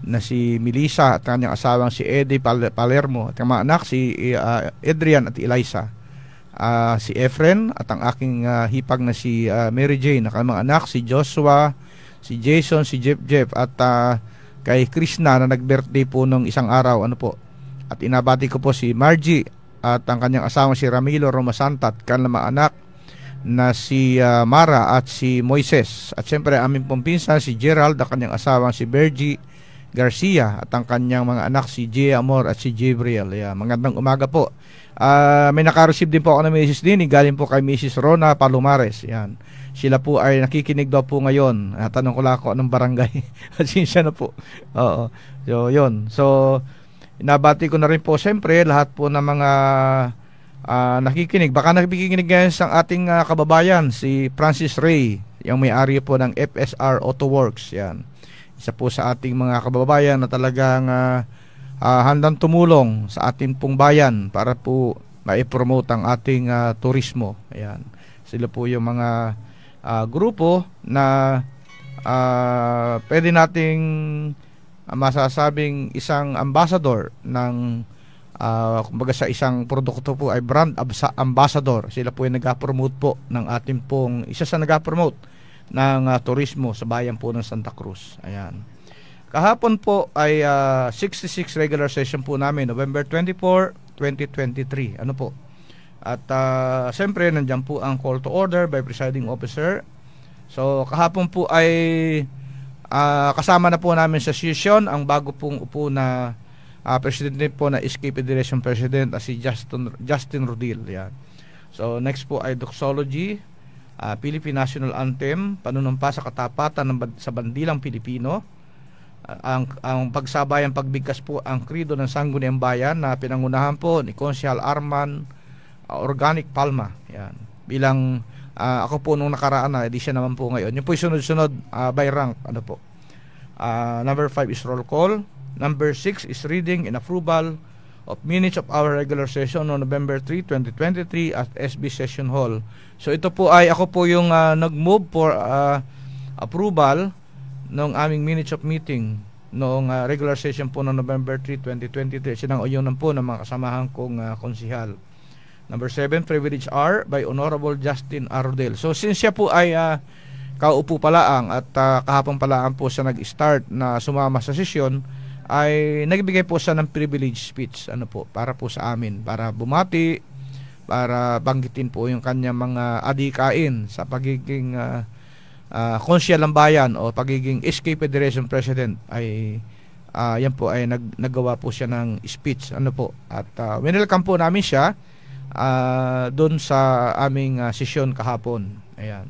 D: na si Melissa at kanyang asawang si Eddie Palermo, at ang mga anak si Adrian at Eliza, si Efren, at ang aking hipag na si Mary Jane, at ang mga anak si Joshua, si Jason, si Jeff, at kay Krishna na nag-birthday po nung isang araw, ano po. At inabati ko po si Margie at ang kanyang asawang si Ramilo Romasanta, at kanyang mga anak na si Mara at si Moises. At siyempre aming pong pinsan si Gerald at kanyang asawang si Bergie Garcia, at ang kanyang mga anak si Gia Amor at si Gabriel. Magandang umaga po. May naka-receive din po ako ng Mrs. Dini, galing po kay Mrs. Rona Palomares. Yan. Sila po ay nakikinig daw po ngayon. Tanong ko lang ako anong barangay. Sinsya na po. Oo. So, yun. So, nabati ko na rin po siyempre lahat po ng mga nakikinig. Baka nakikinig ngayon sa ating kababayan, si Francis Ray, yung may-ari po ng FSR Auto Works. Yan. Isa po sa ating mga kababayan na talagang handang tumulong sa ating pong bayan para po ma-promote ang ating turismo. Ayan. Sila po yung mga grupo na pwede nating masasabing isang ambassador ng kumbaga sa isang produkto po ay brand ambassador. Sila po yung nag-promote po ng ating pong isa sa nag-promote ng turismo sa bayan po ng Santa Cruz. Ayan. Kahapon po ay 66 regular session po namin, November 24, 2023. Ano po? At siyempre, nandiyan po ang call to order by presiding officer. So, kahapon po ay kasama na po namin sa session ang bago pong upo na presidente po na SK Federation President, si Justin Rodil. Yan. So, next po ay doxology, Philippine National Anthem, panunumpa sa katapatan sa bandilang Pilipino, ang pagsabayang pagbigkas po ang krido ng Sangguniang Bayan na pinangunahan po ni Konsehal Arman Organic Palma. Yan. Bilang ako po nung nakaraan na, di siya naman po ngayon. Yung po yung sunod-sunod by rank. Ano po? Number 5 is roll call. Number 6 is reading and approval of minutes of our regular session on November 3, 2023 at SB Session Hall. So ito po ay ako po yung nag-move for approval ng aming minutes of meeting noong regular session po ng November 3, 2023. Sinang-uyunan po ng mga kasamahan kong konsihal. Number 7, privilege R by Honorable Justin Ardel. So since siya po ay kaupo palaang at kahapon palaang po siya nag-start na sumama sa sesyon, ay nagbigay po siya ng privilege speech para po sa amin, para bumati, para banggitin po yung kanyang mga adikain sa pagiging konsyal ng bayan o pagiging SK Federation President. Ay yan po ay nagawa po siya ng speech at welcome po namin siya doon sa aming sesyon kahapon. Ayan.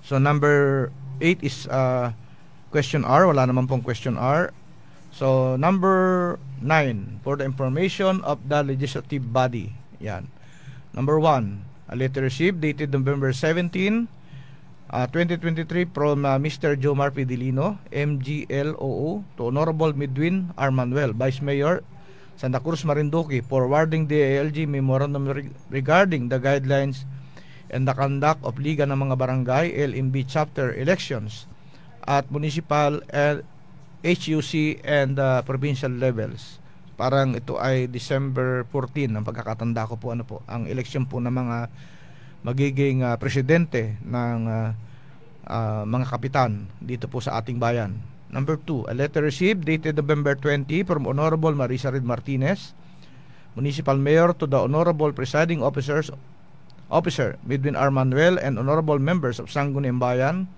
D: So number 8 is question R. Wala naman pong question R. So number 9, for the information of the legislative body. Yan. Number 1, a letter received dated November 17, 2023 from Mr. Jomar Pidilino, MGLOO, to Honorable Midwin R. Manuel, Vice Mayor, Santa Cruz, Marinduque, forwarding the ALG memorandum regarding the guidelines and the conduct of Liga ng mga Barangay, LMB chapter elections at municipal HUC and provincial levels. Parang ito ay December 14 ang pagkakatanda ko po ang election po ng mga magiging presidente ng mga kapitan dito po sa ating bayan. Number 2, a letter received dated November 20 from Honorable Marisa Red Martinez, Municipal Mayor, to the Honorable Presiding Officer Midwin R. Manuel and Honorable Members of Sangguniang Bayan,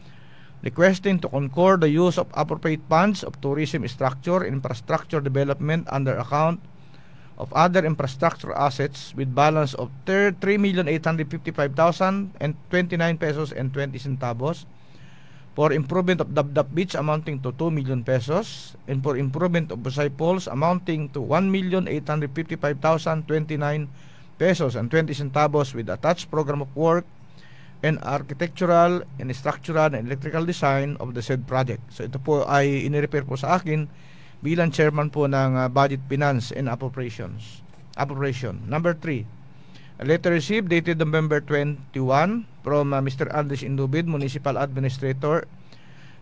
D: requesting to concord the use of appropriate funds of tourism structure infrastructure development under account of other infrastructure assets with balance of 3,855,029 pesos and 20 centavos for improvement of Dabdab Beach amounting to 2 million pesos and for improvement of Busay Falls amounting to 1,855,029 pesos and 20 centavos with attached program of work and architectural and structural and electrical design of the said project. So ito po ay inirepair po sa akin bilang chairman po ng Budget, Finance and Appropriation. Number 3, a letter received dated November 21 from Mr. Andres Indubid, Municipal Administrator,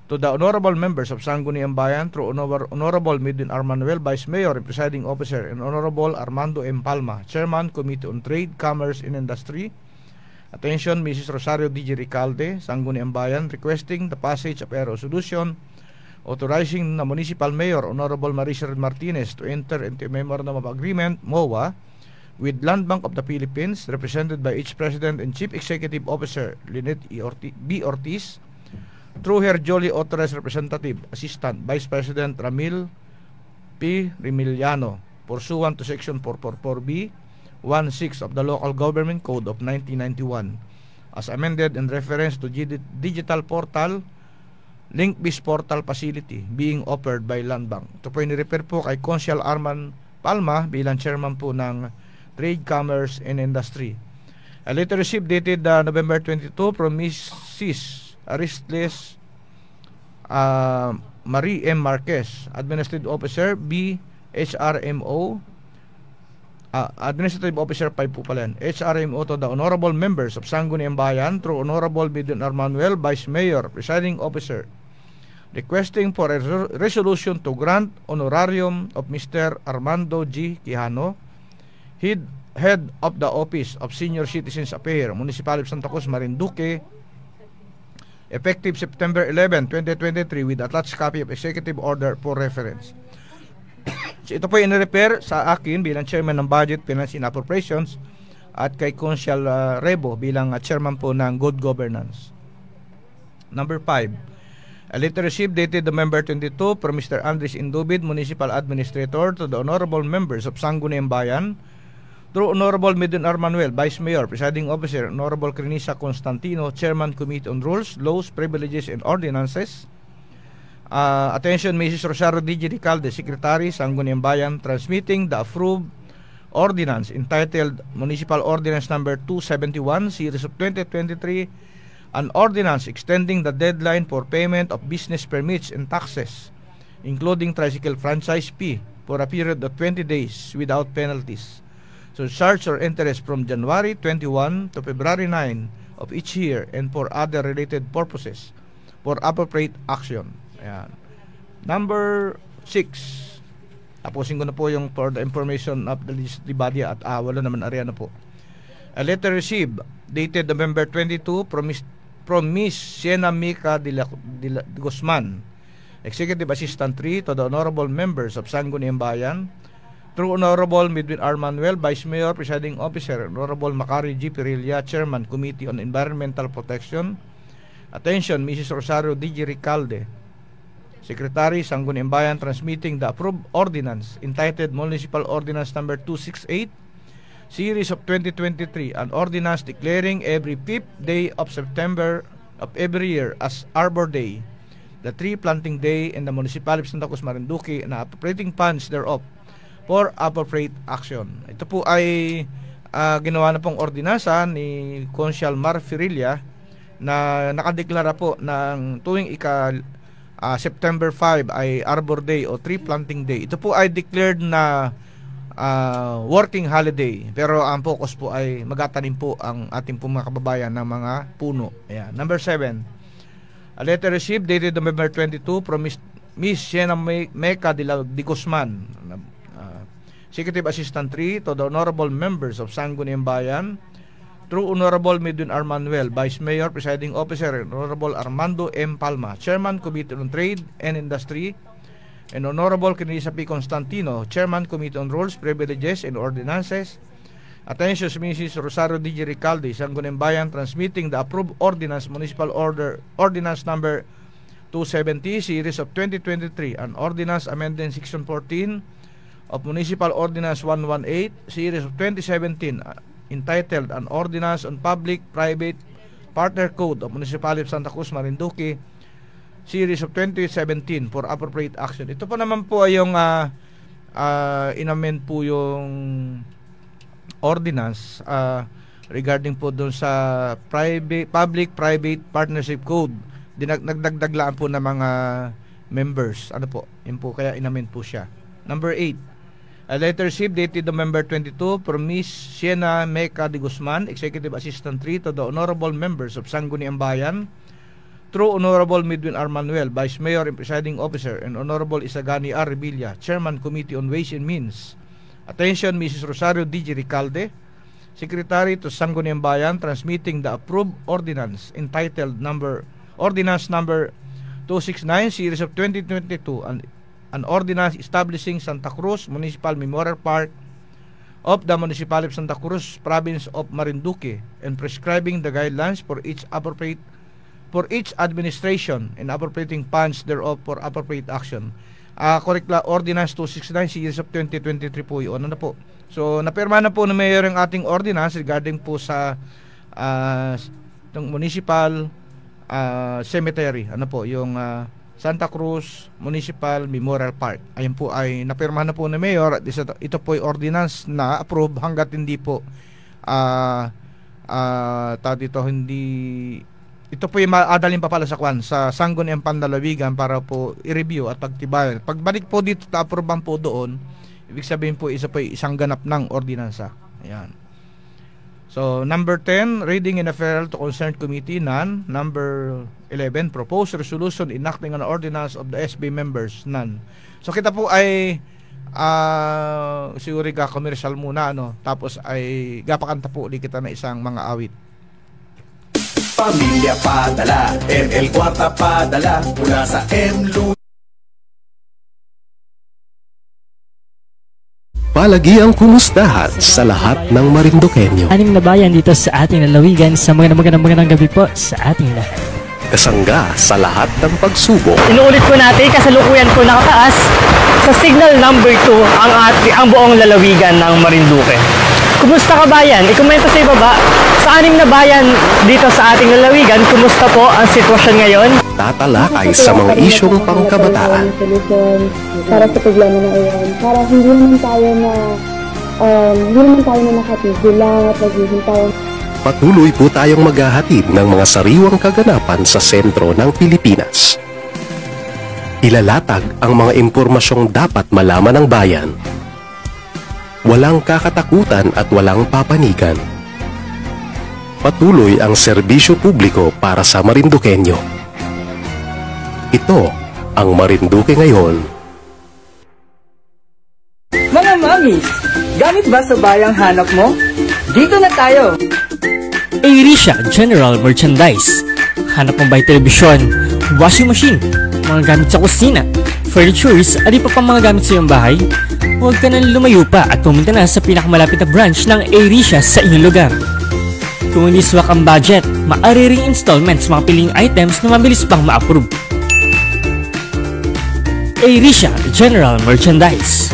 D: to the Honorable Members of Sangguniang Bayan through Honorable Midwin R. Manuel, Vice Mayor and Presiding Officer, and Honorable Armando M. Palma, Chairman, Committee on Trade, Commerce and Industry. Attention, Mrs. Rosario D.G. Ricalde, Sangguniang Bayan, requesting the passage of a resolution authorizing the Municipal Mayor, Honorable Marisa Red Martinez, to enter into a Memorandum of Agreement, MOA, with Land Bank of the Philippines, represented by its President and Chief Executive Officer, Lynette B. Ortiz, through her duly authorized representative, Assistant Vice President Ramil P. Remiliano, pursuant to Section 444B, 1.6 of the Local Government Code of 1991, as amended in reference to digital portal, link-based portal facility being offered by Land Bank. Ito po ini-refer po kay Consul Arman Palma bilang chairman po ng Trade, Commerce and Industry. A letter received dated November 22 from Mrs. Aristles Marie M. Marquez, Administrative Officer BHRMO, Administrative Officer 5 po pala yan, HRMO, to the Honorable Members of Sangguniang Bayan through Honorable Midwin R. Manuel, Vice Mayor, Presiding Officer, requesting for a resolution to grant honorarium of Mr. Armando G. Quijano, Head of the Office of Senior Citizens Affairs, Municipality of Santa Cruz, Marinduque, effective September 11, 2023 with attached copy of Executive Order for reference. So ito po yung in-repair sa akin bilang Chairman ng Budget, Finance and Appropriations at kay Consul Rebo bilang Chairman po ng Good Governance. Number 5, a letter received dated November 22 from Mr. Andres Indubid, Municipal Administrator, to the Honorable Members of Sangguniang Bayan through Honorable Midwin R. Manuel, Vice Mayor, Presiding Officer, Honorable Crenisa Constantino, Chairman, Committee on Rules, Laws, Privileges and Ordinances. Attention, Mrs. Rosario D.G. Ricalde, Secretary, Sangguniang Bayan, transmitting the approved ordinance entitled Municipal Ordinance Number 271, Series of 2023, an ordinance extending the deadline for payment of business permits and taxes, including tricycle franchise fee, for a period of 20 days without penalties. So charge or interest from January 21 to February 9 of each year and for other related purposes for appropriate action. Ayan. Number 6. Tapusin ko na po yung for the information of the legislative body at wala naman area na po. A letter received dated November 22 from Miss Siena Mica de Guzman, Executive Assistant 3, to the Honorable Members of Sangguniang Bayan through Honorable Midwin R. Manuel, Vice Mayor, Presiding Officer, Honorable Macari G. Pirilla, Chairman, Committee on Environmental Protection. Attention, Mrs. Rosario D.G. Ricalde, Secretary, Sangguniang Bayan, transmitting the approved ordinance entitled Municipal Ordinance Number 268, Series of 2023, an ordinance declaring every 5th day of September of every year as Arbor Day, the tree planting day in the Municipality of Santa Cruz, Marinduque, and appropriating funds thereof for appropriate action. Ito po ay ginawa na pong ordinansa ni Consul Mar Firilla na nakadeklara po ng tuwing September 5 ay Arbor Day o Tree Planting Day. Ito po ay declared na working holiday, pero ang focus po ay magatanim po ang ating pong mga kababayan ng mga puno. Ayan. Number 7, a letter received dated November 22 from Miss Siena Mica de Guzman, Executive Assistant 3, to the Honorable Members of Sangguniang Bayan through Honorable Medwin R. Manuel, Vice Mayor, Presiding Officer, and Honorable Armando M. Palma, Chairman, Committee on Trade and Industry, and Honorable Kenisa P. Constantino, Chairman, Committee on Rules, Privileges, and Ordinances. Attention Mrs. Rosario D. Recalde, Sangguniang Bayan, transmitting the approved ordinance, Municipal Ordinance Number 270, Series of 2023, an ordinance amending Section 14 of Municipal Ordinance 118, Series of 2017, entitled An Ordinance on Public-Private Partner Code of Municipality of Santa Cruz, Marinduque, Series of 2017 for appropriate action. Ito po naman po ay yung inamend po yung ordinance regarding po doon sa Public-Private Partnership Code. Nagdagdaglaan po ng mga members. Ano po? Yun po, kaya inamend po siya. Number 8. A letter received dated November 22 from Miss Siena Meca de Guzman, Executive Assistant 3 to the Honorable Members of Sangguniang Bayan, through Honorable Medwin R. Manuel, Vice Mayor and Presiding Officer, and Honorable Isagani R. Revilla, Chairman, Committee on Ways and Means. Attention, Mrs. Rosario D. Recalde, Secretary to Sangguniang Bayan, transmitting the approved ordinance entitled Ordinance Number 269, Series of 2022, an ordinance establishing Santa Cruz Municipal Memorial Park of the Municipality of Santa Cruz, Province of Marinduque, and prescribing the guidelines for each administration and appropriating funds thereof for appropriate action. Correct la, Ordinance 269, Series of 2023 po yun. Ano po? So, napirma na po ng Mayor yung ating ordinance regarding po sa municipal cemetery. Ano po? Yung Santa Cruz Municipal Memorial Park. Ayun po ay napirma na po ng Mayor. Ito po ay ordinance na approve hanggat hindi po ito po yung maadalin pa pala sa Sangguniang Panlalawigan para po i-review at pagtibayan. Pagbalik po dito na approvean po doon, ibig sabihin po isa po isang ganap ng ordinansa. Ayan. So, number 10, reading and referral to concerned committee, none. Number 11, proposed resolution enacting an ordinance of the SB members, none. So, kita po ay siguro ka-commercial muna, ano? Tapos ay gapakanta po ulit kita na isang mga awit.
J: Pamilya padala, ML Kwarta padala, mula sa MLU.
E: Palagiang kumustahan sa lahat ng Marinduqueño.
K: Aning na bayan dito sa ating lalawigan, sa magandang gabi po sa ating lahat.
E: Kasangga sa lahat ng pagsubok.
K: Inuulit po natin, kasalukuyan po nakataas sa signal number 2 ang buong lalawigan ng Marinduque. Kumusta ka bayan? Ikomento sa ibaba, sa anim na bayan dito sa ating lalawigan, kumusta po ang sitwasyon ngayon?
E: Tatalakay sa mga isyong pangkabataan.
G: Para sa problema na iyon, para hindi naman tayo nakatigil lang at naghihintay.
E: Patuloy po tayong maghahatid ng mga sariwang kaganapan sa sentro ng Pilipinas. Ilalatag ang mga impormasyong dapat malaman ng bayan. Walang kakatakutan at walang papanigan. Patuloy ang serbisyo publiko para sa Marinduqueño. Ito ang Marinduque ngayon.
I: Mga mamis, gamit ba sa bayang hanap mo? Dito na tayo!
K: Airisha General Merchandise. Hanap mo ba'y telebisyon, washing machine, mga gamit sa kusina, furnitures, at iba pang mga gamit sa iyong bahay? Huwag ka nang lumayo pa at pumunta na sa pinakamalapit na branch ng Airisha sa inyong lugar. Kung hindi swak ang budget, maaari ring installment sa mga piling items na mabilis pang ma-approve. Airisha General Merchandise.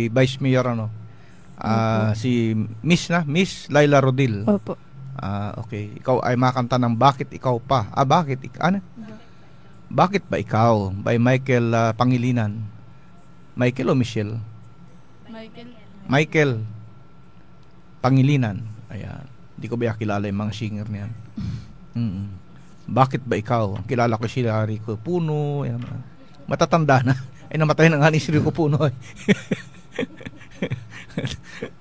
D: Vice Mayor si Miss Laila Rodil.
L: Opo.
D: Okay, ikaw ay makanta ng Bakit Ikaw Pa. Bakit ba ikaw? By Michael Pangilinan. Michael o Michelle? Michael Pangilinan. Ayan. Hindi ko ba kilala yung mga singer niyan. Bakit ba ikaw? Kilala ko si Rico Puno. Ayan. Matatanda na. Ay, namatay na nga ni si Rico Puno.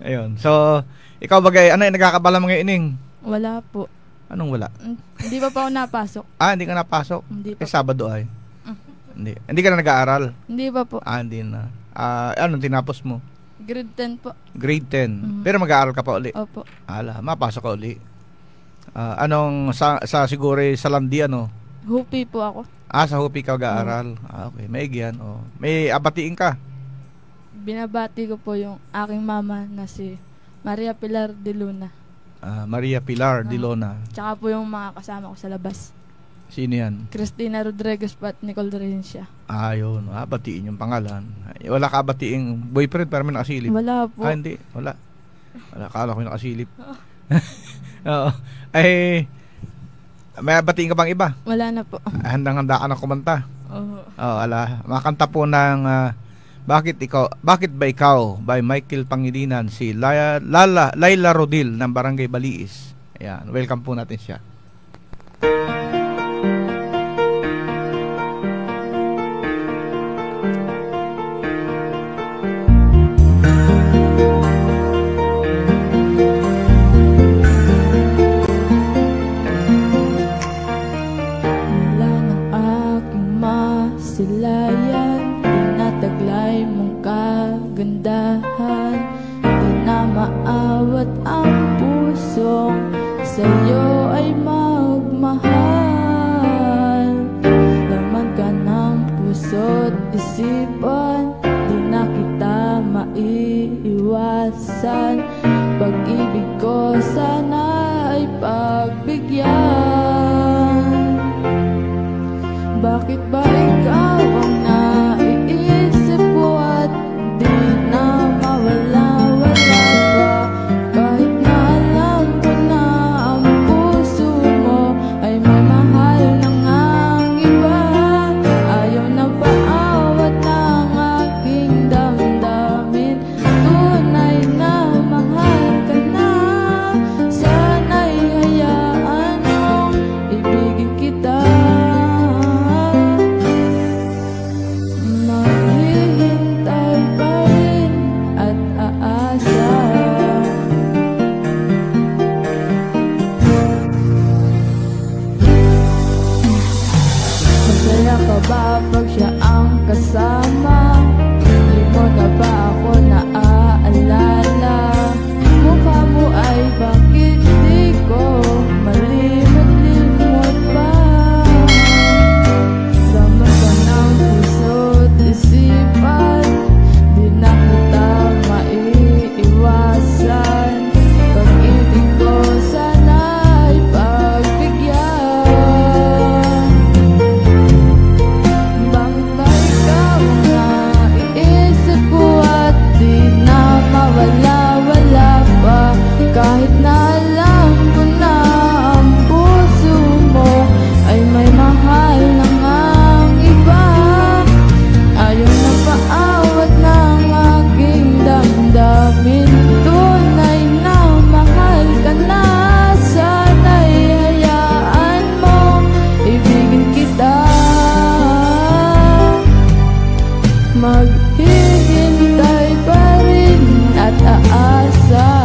D: Ayun. So, ikaw bagay, ano yung nagkakabala mga ining?
L: Wala po.
D: Anong wala?
L: Hindi pa ako napasok.
D: Hindi ka napasok?
L: Hindi pa.
D: Sabado ay? Hindi ka na nag-aaral?
L: Hindi pa po.
D: Hindi na. Anong tinapos mo?
L: Grade 10 po.
D: Grade 10? Pero mag-aaral ka pa uli?
L: Opo.
D: Mapasok ka uli. Anong, sa siguro sa landi, ano?
L: Hupi po ako.
D: Sa Hupi ka mag-aaral. Okay, maigi yan. May abatiin ka?
L: Binabati ko po yung aking mama na si Maria Pilar de Luna.
D: Maria Pilar de Luna.
L: Tsaka po yung mga kasama ko sa labas.
D: Sino yan?
L: Cristina Rodriguez at Nicole Dorencia.
D: Yun. Batiin yung pangalan. Wala ka batiin boyfriend para may nakasilip?
L: Wala po.
D: Hindi. Wala. Kala ko yung nakasilip. Oo. Ay, may batiin ka bang iba?
L: Wala na po.
D: Handang-handa ka na kumanta?
L: Oo.
D: Makanta po ng Bakit ba ikaw by Michael Pangilinan, si Laila Rodil ng Barangay Baliis. Ayan, welcome po natin siya.
L: Mula ng aking masilayan, tinataglay mong kagandahan, di na maawat ang pusong sa'yo ay magmahal. Laman ka ng puso't isipan, di na kita maiiwasan. Pag-ibig ko sana ay pagbigyan. Bakit ba ikaw ang naiisip ko at di na mawala-wala pa? Kahit na alam ko na ang puso mo ay may mahal ng ang iba. Ayaw na paawat ng aking damdamin, tunay na mahal ka na. Sana'y hayaan mong ibigin kita. Maghihintay pa rin at aasa. Masaya ka ba pag siya ang kasama? Di mo na ba ako naaalala? Mukha mo ay bakit di ko malimot-limot pa? Laman ka ng puso't isipan, di na kita maiiwasan. Pag-ibig ko sana ay pagbigyan. Bakit ba ikaw ang naiisip ko at di na mawala-wala pa? Kahit na alam ko na ang puso mo ay may mahal ng ang iba. Ayaw na paawat ng aking damdamin, tunay na mahal ka na. Sana'y hayaan mo ibigin kita. Maghihintay pa rin at aasa.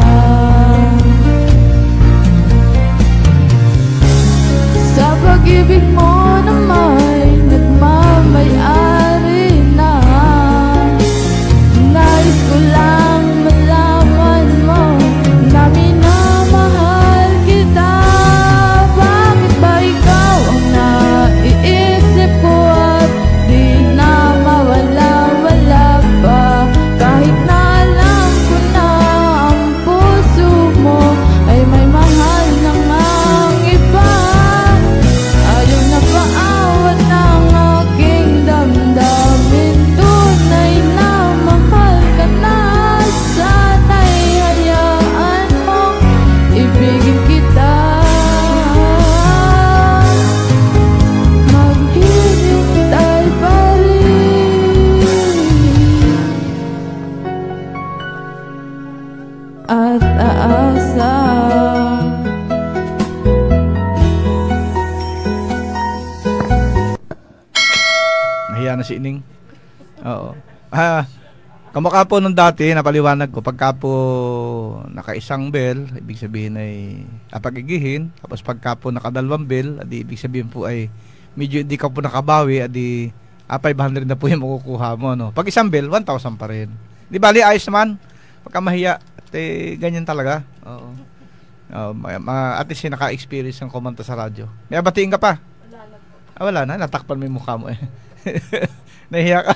L: Sa pag-ibig mo na may nagmamayari na, nais ko lang malaman mo na minamahal kita. Bakit ba ikaw ang naiisip ko at di na mawala-wala pa?
D: na si Ining. Oo. Kamukha po nung dati, napaliwanag ko, pagka po naka-isang bell, ibig sabihin ay pagigihin. Tapos pagka po naka-2 bell, adi ibig sabihin po ay medyo hindi ka po nakabawi, adi 500 na po yung makukuha mo. No? Pag isang bell, 1,000 pa rin. Di bali, ayos naman. Pagka mahiya, ganyan talaga. Oo. At least naka-experience ng kumanta sa radyo. May batiin ka pa? Wala na. Natakpan mo yung mukha mo eh. Nahiya ka.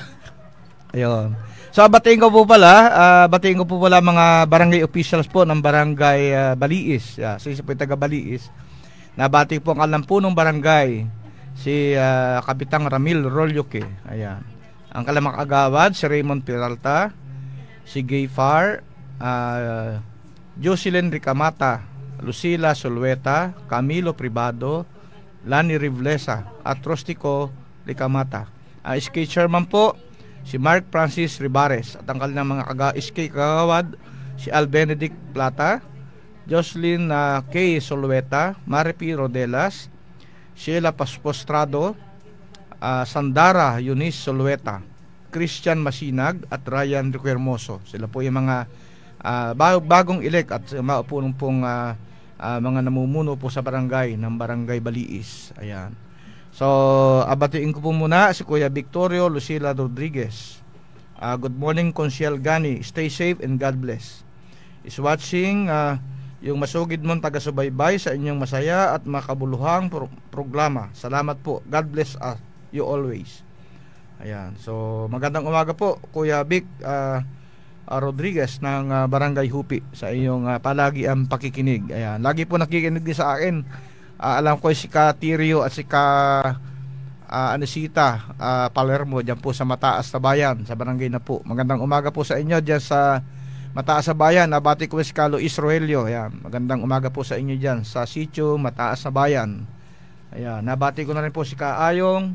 D: Ayun. So batiin ko po pala mga barangay officials po ng barangay Baliis. Sa isa po yung taga Baliis. Nabati po ang alampunong barangay si Kapitang Ramil Rolyoke. Ayan. Ang kalamang agawad si Raymond Peralta, si Gay Far, Jocelyn Ricamata, Lucila Solweta, Camilo Privado, Lani Rivlesa at Rostico Ricamata. SK Chairman po si Mark Francis Ribares at ang kanilang mga SK kagawad si Al Benedict Plata, Jocelyn K. Solweta, Maripi Rodelas, Sheila Postrado, Sandara Eunice Solweta, Christian Masinag at Ryan Hermoso. Sila po yung mga bagong elect at maupo pong mga namumuno po sa barangay ng Barangay Baliis. Ayan. So, abatiin ko po muna si Kuya Victorio Lucila Rodriguez. Good morning, Consiel Gani. Stay safe and God bless. Is watching yung masugid mong taga-subaybay sa inyong masaya at makabuluhang programa. Salamat po. God bless you always. Ayan. So, magandang umaga po, Kuya Vic Rodriguez ng Barangay Hupi sa iyong palagi ang pakikinig. Ayan. Lagi po nakikinig din sa akin. Alam ko si Ka Tirio at si Ka Anisita Palermo dyan po sa Mataas na Bayan sa barangay na po. Magandang umaga po sa inyo dyan sa Mataas na Bayan. Nabati ko si Ka Luis Roelio. Ayan. Magandang umaga po sa inyo dyan sa sitio Mataas na Bayan. Ayan. Nabati ko na rin po si Ka Ayong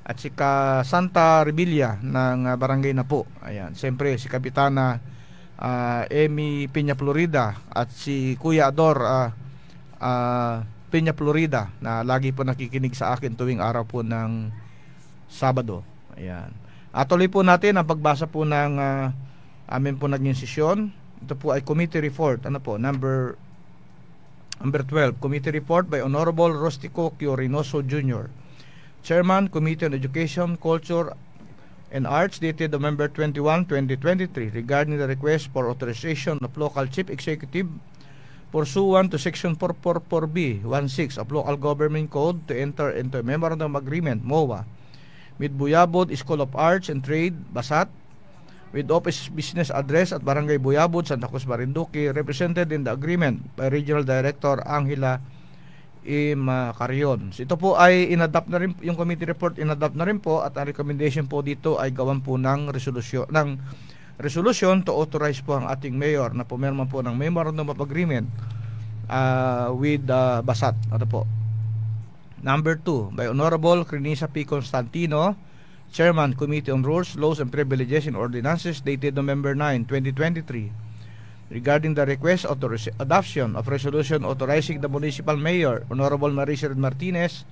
D: at si Ka Santa Rebilla ng barangay na po. Ayan. Siyempre si Kapitana Emi Piña Florida at si Kuya Ador Piña Florida na lagi po nakikinig sa akin tuwing araw po ng Sabado. Ayan. Tuloy po natin ang pagbasa po ng amin po naging sesyon. Ito po ay committee report. Ano po? Number 12. Committee report by Honorable Rostico Q. Reynoso Jr. Chairman, Committee on Education, Culture, and Arts dated November 21, 2023 regarding the request for authorization of local chief executive pursuant to Section 444B 16 of Local Government Code to enter into a Memorandum Agreement, MOA, with Buyabod School of Arts and Trade, Basat, with office business address at Barangay Buyabod, Santa Cruz, Marinduque, represented in the agreement by Regional Director Angela M. Carion. So, ito po ay inadapt na rin, yung committee report inadapt na rin po at ang recommendation po dito ay gawan po ng resolution to authorize po ang ating mayor na pumirma po ng Memorandum of Agreement with Basat. Ano po? Number 2, by Honorable Crinisa P. Constantino, Chairman, Committee on Rules, Laws, and Privileges and Ordinances dated November 9, 2023 regarding the request of the adoption of resolution authorizing the Municipal Mayor, Honorable Marisa Martinez,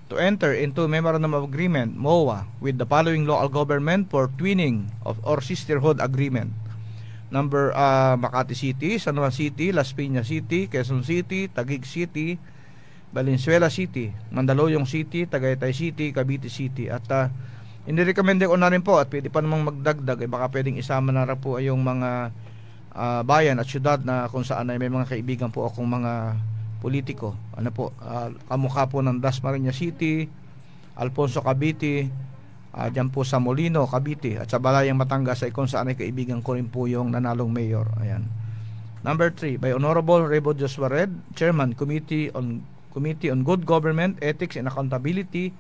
D: to enter into Memorandum of Agreement, MOA, with the following local government for twinning or sisterhood agreement. Number Makati City, San Juan City, Las Piñas City, Quezon City, Taguig City, Valenzuela City, Mandaluyong City, Tagaytay City, Cavite City. At inirecommend ko na rin po at pwede pa namang magdagdag, baka pwedeng isama na rin po yung mga bayan at syudad na kung saan ay may mga kaibigan po akong mga politiko. Ano po, kamukha po ng Dasmariñas City, Alfonso Cavite, dyan po sa Molino, Cavite, at sa Balayang Batangas ay kung saan ay kaibigan ko rin po yung nanalong mayor. Ayan. Number 3, by Honorable Rebo Joshua Red, Chairman, Committee on Good Government, Ethics and Accountability,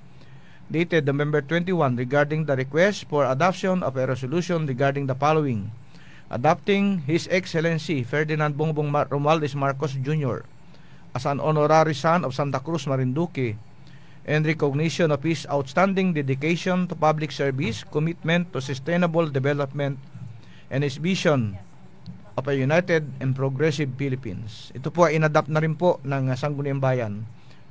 D: dated November 21 regarding the request for adoption of a resolution regarding the following: adopting His Excellency Ferdinand Bongbong Romualdez Marcos Jr. as an honorary son of Santa Cruz, Marinduque, and recognition of his outstanding dedication to public service, commitment to sustainable development, and his vision of a united and progressive Philippines. Ito po ay inadapt na rin po ng Sangguniang Bayan.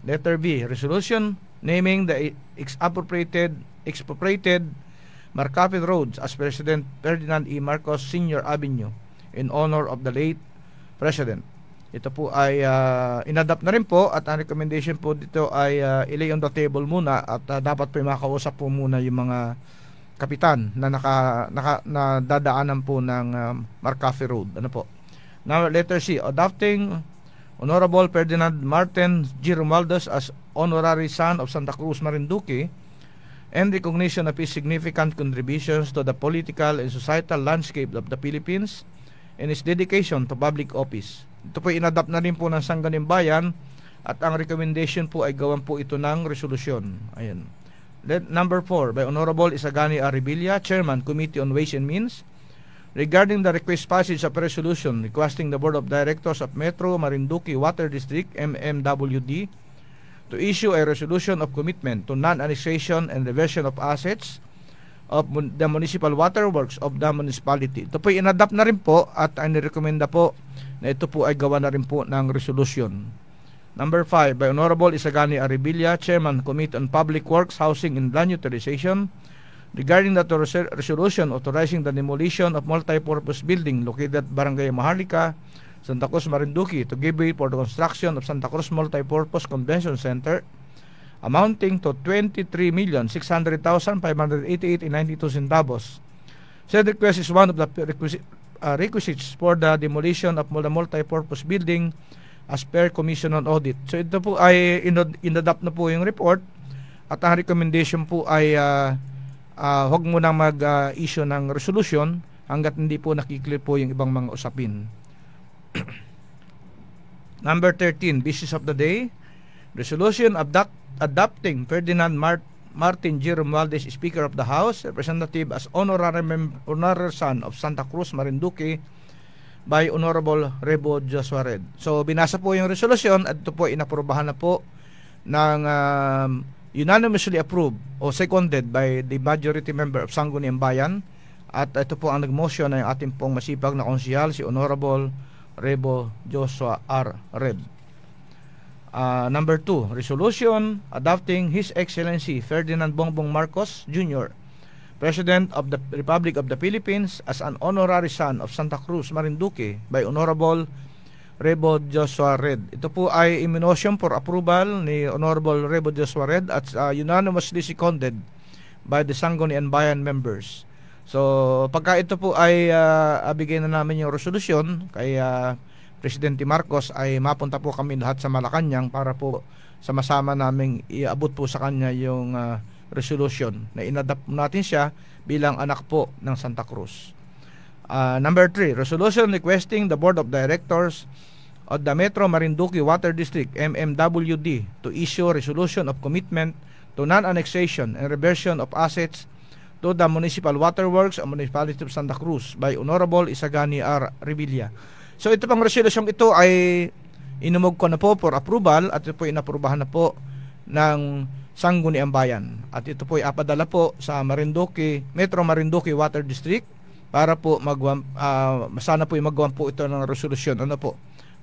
D: Letter B, resolution naming the appropriated expropriated Marcapi Road as President Ferdinand E. Marcos Sr. Avenue in honor of the late President. Ito po ay inadapt na rin po at ang recommendation po dito ay ilay on the table muna at dapat po makausap po muna yung mga kapitan na na dadaanan po ng Marcapi Road. Ano po? Now, letter C, adopting Honorable Ferdinand Martin G. Romualdez as honorary son of Santa Cruz, Marinduque, and recognition of his significant contributions to the political and societal landscape of the Philippines and his dedication to public office. Ito po inadapt na rin po ng Sangguniang Bayan at ang recommendation po ay gawan po ito ng resolusyon. Ayan. Number 4, by Honorable Isagani Arevilla, Chairman, Committee on Ways and Means, regarding the request passage of a resolution requesting the Board of Directors of Metro Marinduque Water District, MMWD, to issue a resolution of commitment to non-annexation and reversion of assets of the municipal water works of the municipality. Ito po inadapt na rin po at inirekomenda po na ito po ay gawa na rin po ng resolution. Number 5, by Honorable Isagani Arevilla, Chairman, Committee on Public Works, Housing and Land Utilization, regarding the resolution authorizing the demolition of multi-purpose building located at Barangay Maharlika, Santa Cruz, Marinduque, to give way for the construction of Santa Cruz Multi-Purpose Convention Center amounting to 23,600,588.92 centavos. Said request is one of the requisites for the demolition of the multi-purpose building as per Commission on Audit. So ito po ay inadapt na po yung report at ang recommendation po ay huwag mo nang mag-issue ng resolution hanggat hindi po nakiklear po yung ibang mga usapin. Number 13, business of the day, resolution adopting Ferdinand Martin G. Romualdez, Speaker of the House, representative as honorary son of Santa Cruz, Marinduque, by Honorable Rebo Joshua Red. So binasa po yung resolution at ito po inaprobahan na po ng unanimously approved o seconded by the majority member of Sangguniang Bayan at ito po ang nag-motion ng ating pong masipag na konsihal, si Honorable Rebo Joshua R. Red. Number 2, resolution adopting His Excellency Ferdinand Bongbong Marcos Jr., President of the Republic of the Philippines, as an honorary son of Santa Cruz, Marinduque, by Honorable Rebo Joshua Red. Ito po ay motion for approval ni Honorable Rebo Joshua Red at unanimously seconded by the Sangguniang Bayan members. So, pagka ito po ay abigay na namin yung resolusyon kay Presidente Marcos, ay mapunta po kami lahat sa Malacanang para po sama-sama naming iabot po sa kanya yung resolution na inadapt natin siya bilang anak po ng Santa Cruz. Number 3, resolution requesting the Board of Directors of the Metro Marinduque Water District, MMWD, to issue resolution of commitment to non-annexation and reversion of assets to the Municipal Waterworks of Municipality of Santa Cruz by Honorable Isagani R. Revilla. So ito pang resolution ito ay inumog ko na po for approval at ito po inaprubahan na po ng Sangguniang Bayan. At ito po ay apadala po sa Marinduque, Metro Marinduque Water District para po sana po magawang po ito ng resolusyon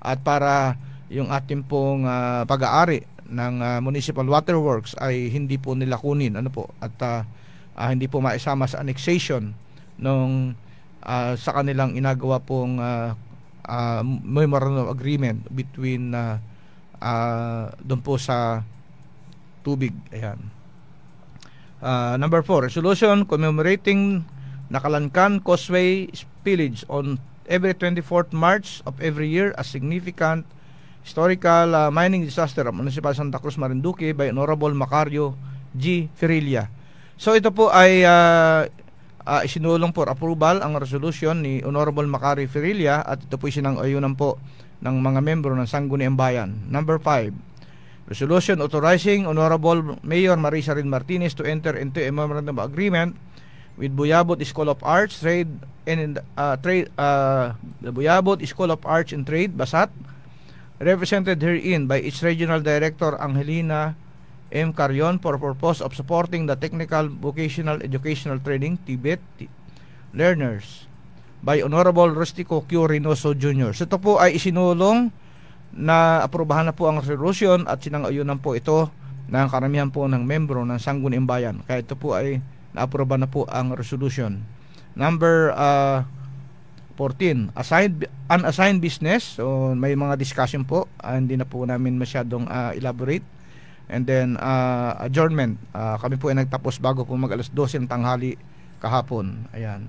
D: at para yung ating pong pag-aari ng Municipal Waterworks ay hindi po nila kunin at hindi po maisama sa annexation nung sa kanilang inagawa pong memorandum of agreement between doon po sa tubig. Ayan. Number 4, resolution commemorating Nakalankan Causeway spillage on every 24th March of every year as significant historical mining disaster of Municipal Santa Cruz, Marinduque by Honorable Macario G. Ferrelia. So ito po ay isinulong for approval ang resolution ni Honorable Macario Ferrelia at ito po sinang-ayunan po ng mga membro ng Sangguniang Bayan. Number 5, resolution authorizing Honorable Mayor Marisa Rin Martinez to enter into a memorandum of agreement with Buyabot School of Arts the Buyabot School of Arts and Trade, Basat, represented herein by its Regional Director Angelina M. Carion for purpose of supporting the technical vocational educational training Tibet learners by Honorable Rustico Q. Reynoso Jr. So ito po ay isinulong na aprobahan na po ang resolution at sinang-ayunan po ito ng karamihan po ng membro ng Sangguniang Bayan. Kaya ito po ay na-aproba na po ang resolution. Number 14, unassigned business. So may mga discussion po, hindi na po namin masyadong elaborate. And then adjournment, kami po ay nagtapos bago po mag alas 12 ng tanghali kahapon. Ayan.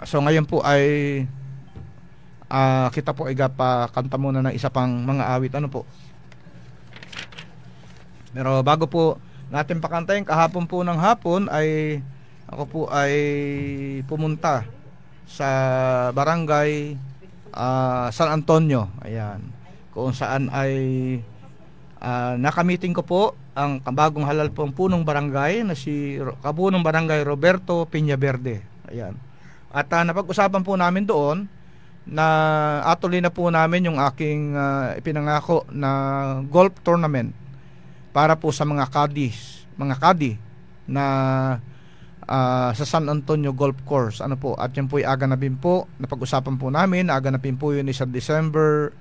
D: So ngayon po ay kita po ay kanta muna ng isa pang mga awit. Ano po? Pero bago po natin pakantayin, kahapon po ng hapon ay ako po ay pumunta sa barangay San Antonio. Ayan. Kung saan ay nakamiting ko po ang bagong halal pong punong barangay na si Kabunong Barangay Roberto Peñaverde. Ayan. At napag-usapan po namin doon na atuloy na po namin yung aking ipinangako na golf tournament para po sa mga kadi na sa San Antonio Golf Course. Ano po? At yan po ay aganapin po, napag-usapan po namin, aganapin po yun sa December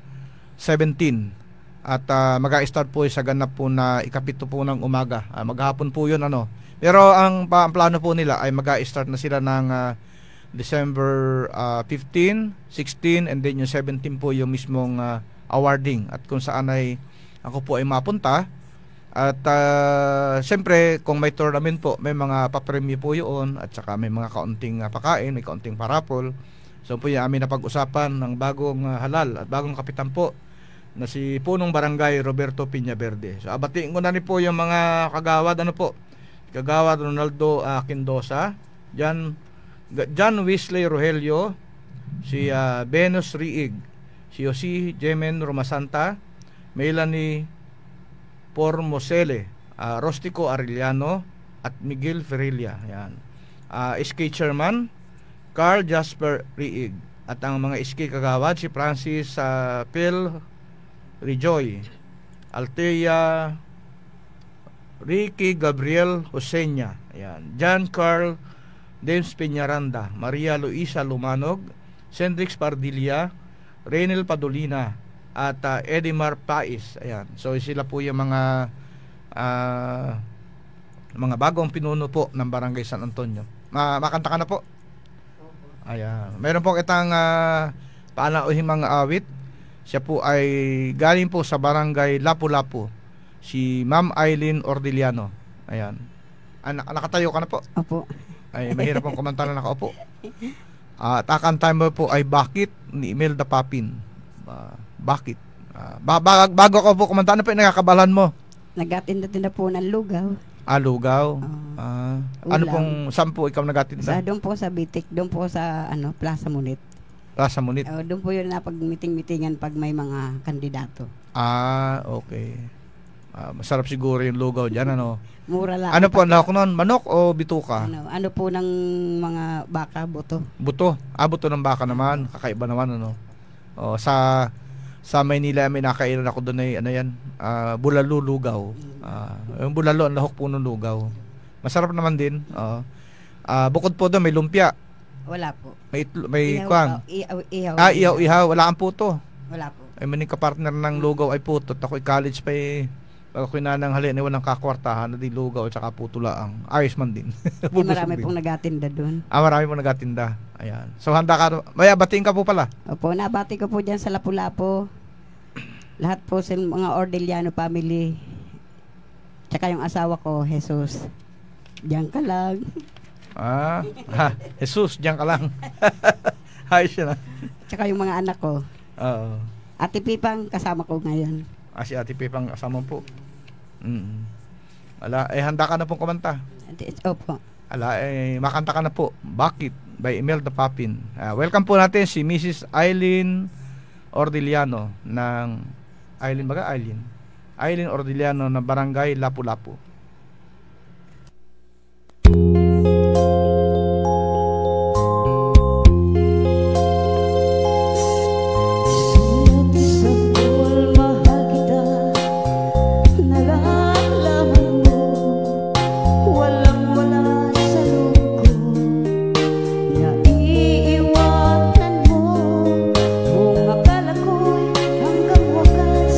D: 17. At mag-a-start po sa ganap po na ikapito po ng umaga. Maghapon po yun, ano. Pero ang plano po nila ay mag-a-start na sila ng December 15, 16, and then yung 17 po yung mismong awarding. At kung saan ay ako po ay mapunta. At siyempre, kung may tournament po, may mga papremyo po yun. At saka may mga kaunting pakain, may kaunting parapol. So po yung amin na pag-usapan ng bagong halal at bagong kapitan po na si Punong Barangay Roberto Peñaverde. So abatiin ko na rin po yung mga kagawad. Ano po? Kagawad Ronaldo Quindosa, John Wesley Rogelio, si Venus Riig, si Jose Jemen Romasanta, Melanie Pormosele, Rostico Arellano, at Miguel Ferrelia. Yan. SK Chairman Carl Jasper Riig. At ang mga SK kagawad, si Francis Phil Rejoy, Altea Ricky Gabriel Josenya, ayan, John Carl James Peñaranda, Maria Luisa Lumanog, Cendrix Pardilla, Renel Padolina, at Edimar Pais. Ayan. So sila po yung mga bagong pinuno po ng Barangay San Antonio. Makanta ka na po? Ayan. Meron po kitang paanauhin mga awit. Siya po ay galing po sa Barangay Lapu-Lapu, si Ma'am Eileen Ordiliano. Ayan. Nakatayo ka na po?
M: Opo.
D: Ay mahirap pong kumanta na nakaupo. At akanta mo po ay Bakit ni Imelda Papin. Bakit? Bago ako po kumanta, ano po yung nakakabalan mo?
M: Nagatinda-tinda po ng lugaw.
D: Lugaw? Ano pong, saan po ikaw nagatinda?
M: Doon po sa Bitik, doon po sa Plaza Munit.
D: Plaza Munit?
M: Doon po yun na pag meeting-meetingan pag may mga kandidato.
D: Okay. Masarap siguro yung lugaw dyan, ano?
M: Mura lang.
D: Ano po ang lahok nun? Manok o bituka?
M: Ano po ng mga baka, buto?
D: Buto? Buto ng baka naman. Kakaiba naman, ano? Sa Maynila, may nakailan ako doon ay, ano yan? Bulalo lugaw. Yung bulalo, ang lahok po ng lugaw. Masarap naman din. Bukod po doon, may lumpia.
M: Wala po.
D: May kwan. Ihaw. Wala kang puto.
M: Wala po.
D: Ay maning kapartner ng lugaw ay puto. Ako'y college pa eh. Ako'y nanang halin, walang kakwartahan na di lugaw at saka puto laang. Ayos man din.
M: Marami pong nagatinda doon.
D: Marami pong nagatinda. Ayan. So handa ka. Maya, batiin ka po pala.
M: Opo, nabati ko po dyan sa Lapu-Lapu. Lahat po sa mga Ordiliano family. Tsaka yung asawa ko, Jesus. Diyan ka lang.
D: Jesus, diyan ka lang. Ayos yun.
M: Tsaka yung mga anak ko. Ate Pipang kasama ko ngayon.
D: Si Ate Pipang kasama po. Handa ka na pong kumanta.
M: Opo.
D: Makanta ka na po. Bakit? By Imelda Papin. Welcome po natin si Mrs. Eileen Ordiliano ng Eileen Ordiliano ng Barangay Lapu-Lapu.
N: Hanggang wakas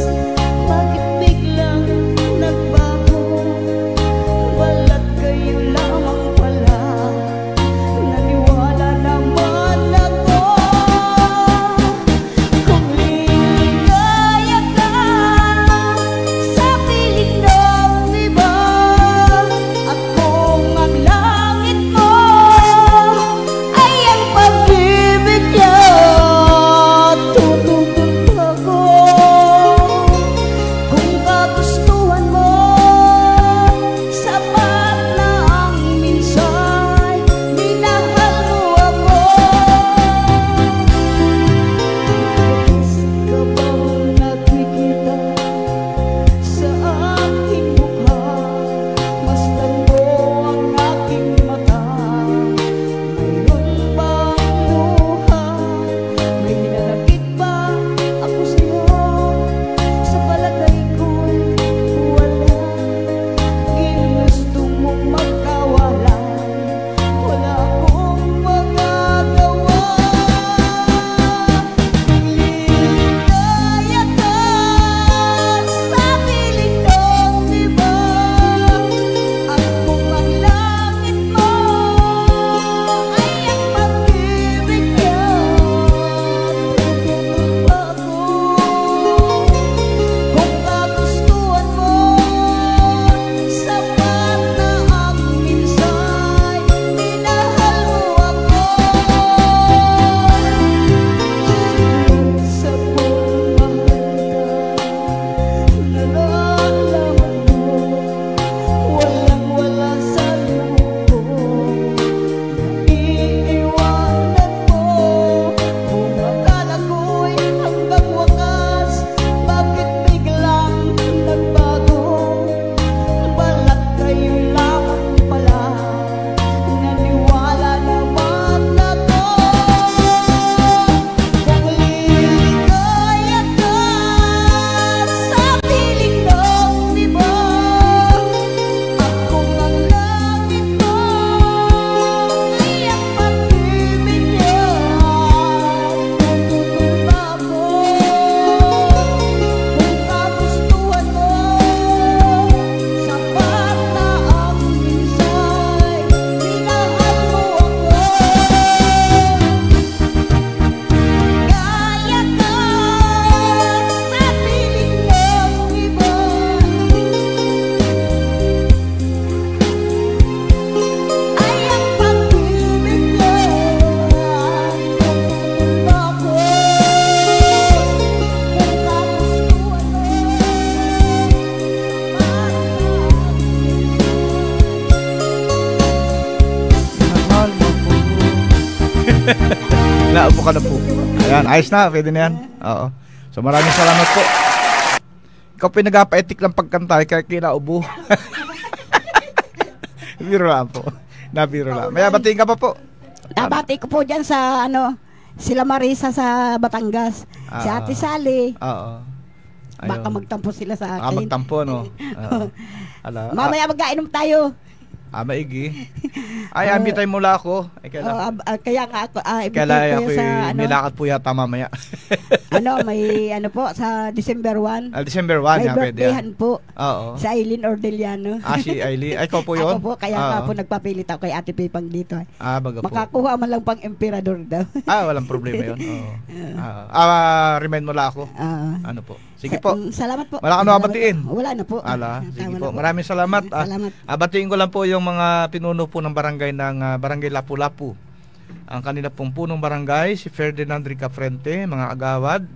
D: Naupo ka na po. Ayan, ayos na, pwede na yan. Oo. So maraming salamat po. Ikaw pinag-apa-etik lang pagkanta, kaya kinaubo. Biro lang po. Nabiro lang. May batiin ka pa po.
M: Nabati ko po dyan sa sila Marisa sa Batangas. Si Ate Sally.
D: Oo.
M: Baka magtampo sila sa akin.
D: Magtampo, no?
M: Mamaya mag-ainom tayo.
D: Maigi. Ay, ambitay mula ako. Ay,
M: kaya nga ako,
D: kaya ako nilakad po yata mamaya.
M: May po, sa December 1.
D: December 1,
M: may birthdayhan po.
D: Oo.
M: Si Aileen Ordeliano.
D: Si Aileen. Ay, ikaw po yun?
M: Ako po, kaya nga po nagpapilit ako kay Ate Pipang dito.
D: Baga po.
M: Makakuha man lang pang emperador daw.
D: Walang problema yun. Remind mo lang ako. Ano po? Sige po.
M: Salamat po.
D: Wala ka na batiin.
M: Wala na po.
D: Sige po. Maraming salamat. Batiin ko lang po yung mga pinuno po ng barangay Barangay Lapu-Lapu. Ang kanila pong punong barangay, si Ferdinand Rica Frente, mga agawad,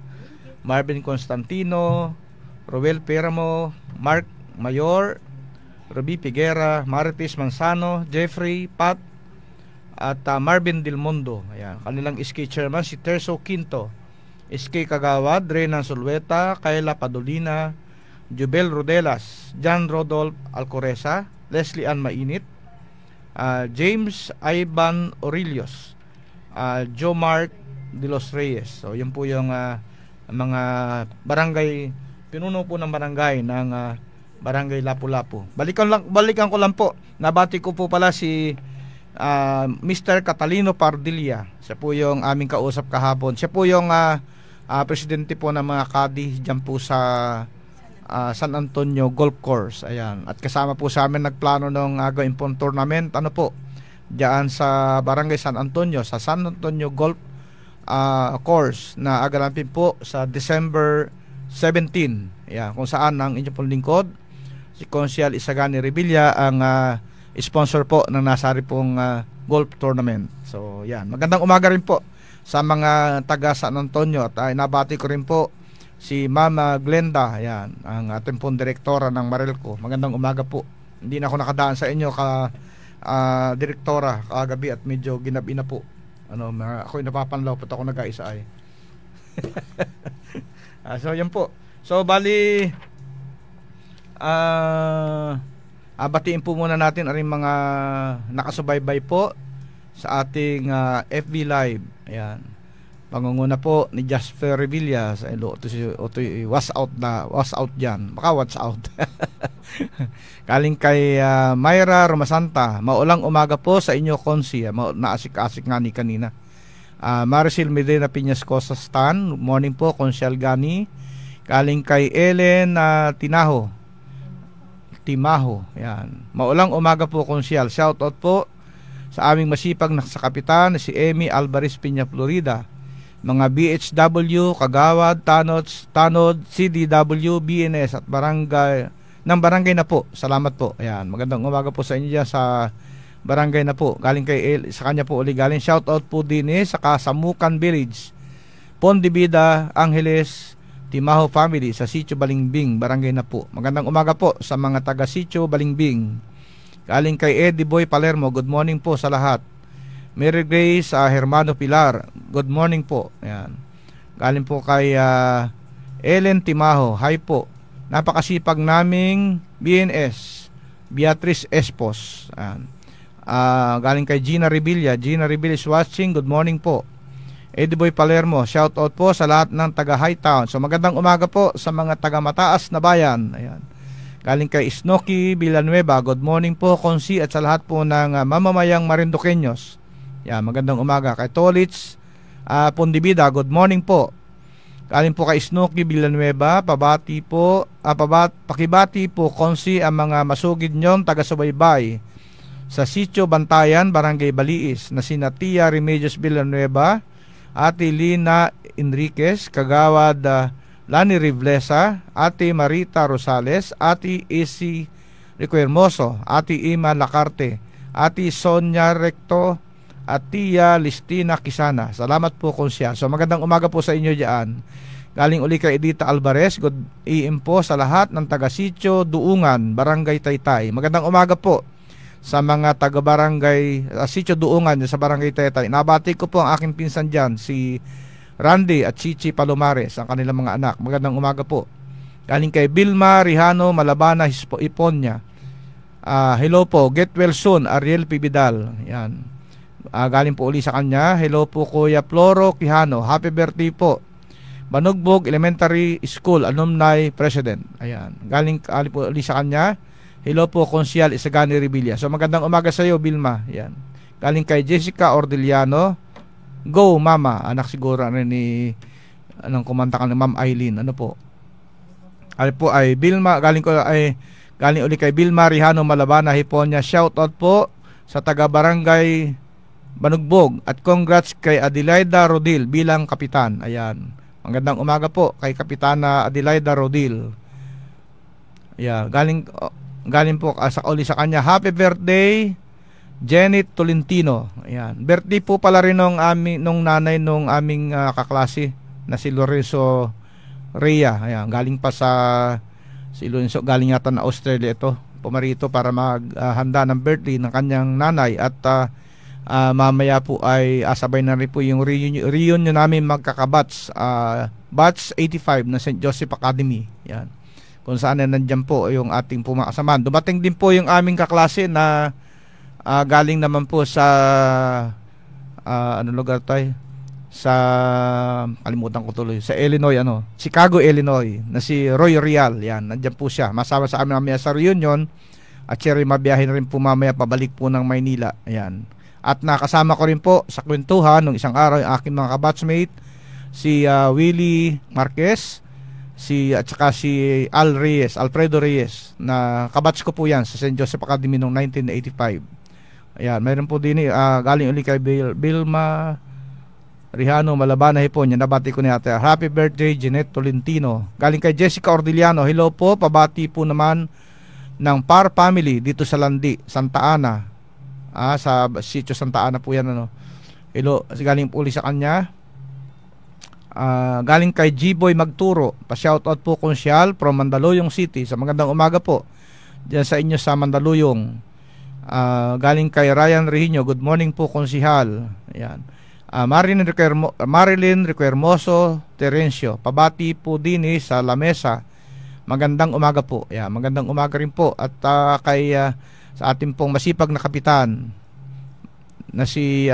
D: Marvin Constantino, Roel Peramo, Mark Mayor, Ruby Figuera, Marites Manzano, Jeffrey Pat, at Marvin Del Mundo. Ayan. Kanilang SK chairman, si Terso Quinto, SK Kagawad, Renan Sulweta, Kayla Padolina, Jubel Rodelas, John Rodolph Alcoreza, Leslie Ann Mainit, James Ivan Aurelius, Joe Mark de los Reyes. So yun po yung mga barangay, pinuno po ng barangay ng Barangay Lapu-Lapu. Balikan ko lang po. Nabati ko po pala si Mr. Catalino Pardilla. Siya po yung aming kausap kahapon. Siya po yung presidente po ng mga kadi dyan po sa San Antonio Golf Course. Ayan. At kasama po sa amin nagplano ng gawin pong tournament. Ano po? Diyan sa Barangay San Antonio, sa San Antonio Golf Course na aganapin po sa December 17. Ayan. Kung saan ang inyong pong lingkod, si Consial Isagani Revilla ang sponsor po ng nasari pong golf tournament. So, yan. Magandang umaga rin po sa mga taga San Antonio at nabati ko rin po si Mama Glenda, yan, ang ating pong direktora ng Marilco. Magandang umaga po. Hindi na ako nakadaan sa inyo direktora kagabi at medyo ginabi na po. Ako'y napapanlaw po ako nag-aisa ay. So, yan po. So, bali batiin po muna natin ang mga nakasubaybay po sa ating FB Live. Ayan. Pangunguna po ni Jasper Revilla sa ilo. Ito was out dyan. Baka watch out. Kaling kay Myra Romasanta. Maulang umaga po sa inyo, Konsi. Naasik-asik nga ni kanina. Maricel Medina Piñas Cosas Stan. Morning po, Konsyal Gani. Kaling kay Ellen Timaho. Yan. Maulang umaga po, Konsyal. Shout out po sa aming masipag na sa kapitan si Amy Alvarez Piña, Florida. Mga BHW, Kagawad, Tanod, CDW, BNS at barangay na po. Salamat po. Ayan, magandang umaga po sa inyo dyan sa barangay na po. Galing kay sa kanya po uli galing. Shout out po din sa Kasamukan Village, Pondibida, Angeles, Timaho family sa Sitio Balingbing, barangay na po. Magandang umaga po sa mga taga Sitio Balingbing. Galing kay Eddie Boy Palermo, good morning po sa lahat. Mary Grace Hermano Pilar, good morning po. Ayan. Galing po kay Ellen Timaho, hi po. Napakasipag naming BNS, Beatrice Espos. Ayan. Galing kay Gina Revilla is watching, good morning po. Eddie Boy Palermo, shout out po sa lahat ng taga Hightown. So magandang umaga po sa mga taga Mataas na bayan. Ayan. Galing kay Snoky Villanueva, good morning po Konsi at sa lahat po ng mamamayang Marinduqueños. Yan, magandang umaga. Kay Tolits Pondibida, good morning po. Galing po kay Snoky Villanueva, pakibati po Konsi ang mga masugid nyong taga-subaybay sa Sitio Bantayan, Barangay Baliis na sina Tia Remedios Villanueva, Ate Lina Enriquez, Kagawad Lani Riblesa, Ate Marita Rosales, Ate Isi Rico Hermoso, Ate Ima Lacarte, Ate Sonia Recto, at Tia Listina Kisana. Salamat po Konsiya. So magandang umaga po sa inyo diyan. Galing uli kay Edita Alvarez, good AM po sa lahat ng taga Sitio Duungan, Barangay Taytay. Magandang umaga po sa mga taga-barangay Sitio Duungan sa Barangay Tetay. Nabati ko po ang aking pinsan dyan, si Randy at Chichi Palomares, ang kanilang mga anak. Magandang umaga po. Galing kay Vilma Rihano Malabana Iponya. Hello po, get well soon, Ariel P. Vidal. Yan. Galing po uli sa kanya. Hello po Kuya Floro Quijano, happy birthday po. Banugbog Elementary School Alumni President. Ayan. Galing po uli sa kanya. Hello po Konsyal Isagani Revilla. So magandang umaga sa iyo, Vilma. Ayan. Galing kay Jessica Ordiliano. Go Mama, anak siguro ni anong kumanta ka ni Ma'am Eileen. Ano po? Ano po ay Vilma, galing uli kay Vilma Rihano Malabana Hiponya. Shout out po sa taga Barangay Banugbog at congrats kay Adelaida Rodil bilang kapitan. Ayan. Magandang umaga po kay Kapitana Adelaida Rodil. Ayan, galing po sa kanya. Happy birthday Janet Tolentino. Ayan. Birthday po pala rin nung nanay nung aming kaklase na si Lorenzo Rhea. Ayan, galing pa si Lorenzo, galing yata na Australia ito. Pumarito para maghanda ng birthday ng kanyang nanay at mamaya po ay asabay na rin po yung reunion namin magkakabats, batch 85 na St. Joseph Academy. Yan. Kung saan nandiyan po yung ating pumakasamahan. Dumating din po yung aming kaklase na galing naman po sa ano lugar tayo? Sa kalimutan ko tuloy, sa Illinois, Chicago, Illinois, na si Roy Real. Yan, nandiyan po siya. Masama sa amin mamaya sa reunion at siya rin mabiyahe na rin po mamaya pabalik po ng Maynila. Ayan. At nakasama ko rin po sa kwentuhan nung isang araw yung aking mga kabatchmate, si Willie Marquez, at saka si Alfredo Reyes, na kabatch ko po yan sa St. Joseph Academy noong 1985. Ayan, mayroon po din galing uli kay Vilma Rihano Malabana Hiponya. Nabati ko niya. Happy birthday Jeanette Tolentino. Galing kay Jessica Ordiliano. Hello po, pabati po naman ng Par family dito sa Landi, Santa Ana. Sa Sitio Santa Ana po yan. Hello, galing po uli sa kanya. Galing kay G-Boy Magturo. Pa-shoutout po Konsyal from Mandaluyong City. Sa magandang umaga po diyan sa inyo sa Mandaluyong. Galing kay Ryan Rehinyo. Good morning po Konsyal. Ayan. Marilyn Requermoso Terencio. Pabati po din sa Lamesa. Magandang umaga po. Ayan, magandang umaga rin po. At kay sa ating pong masipag na kapitan na si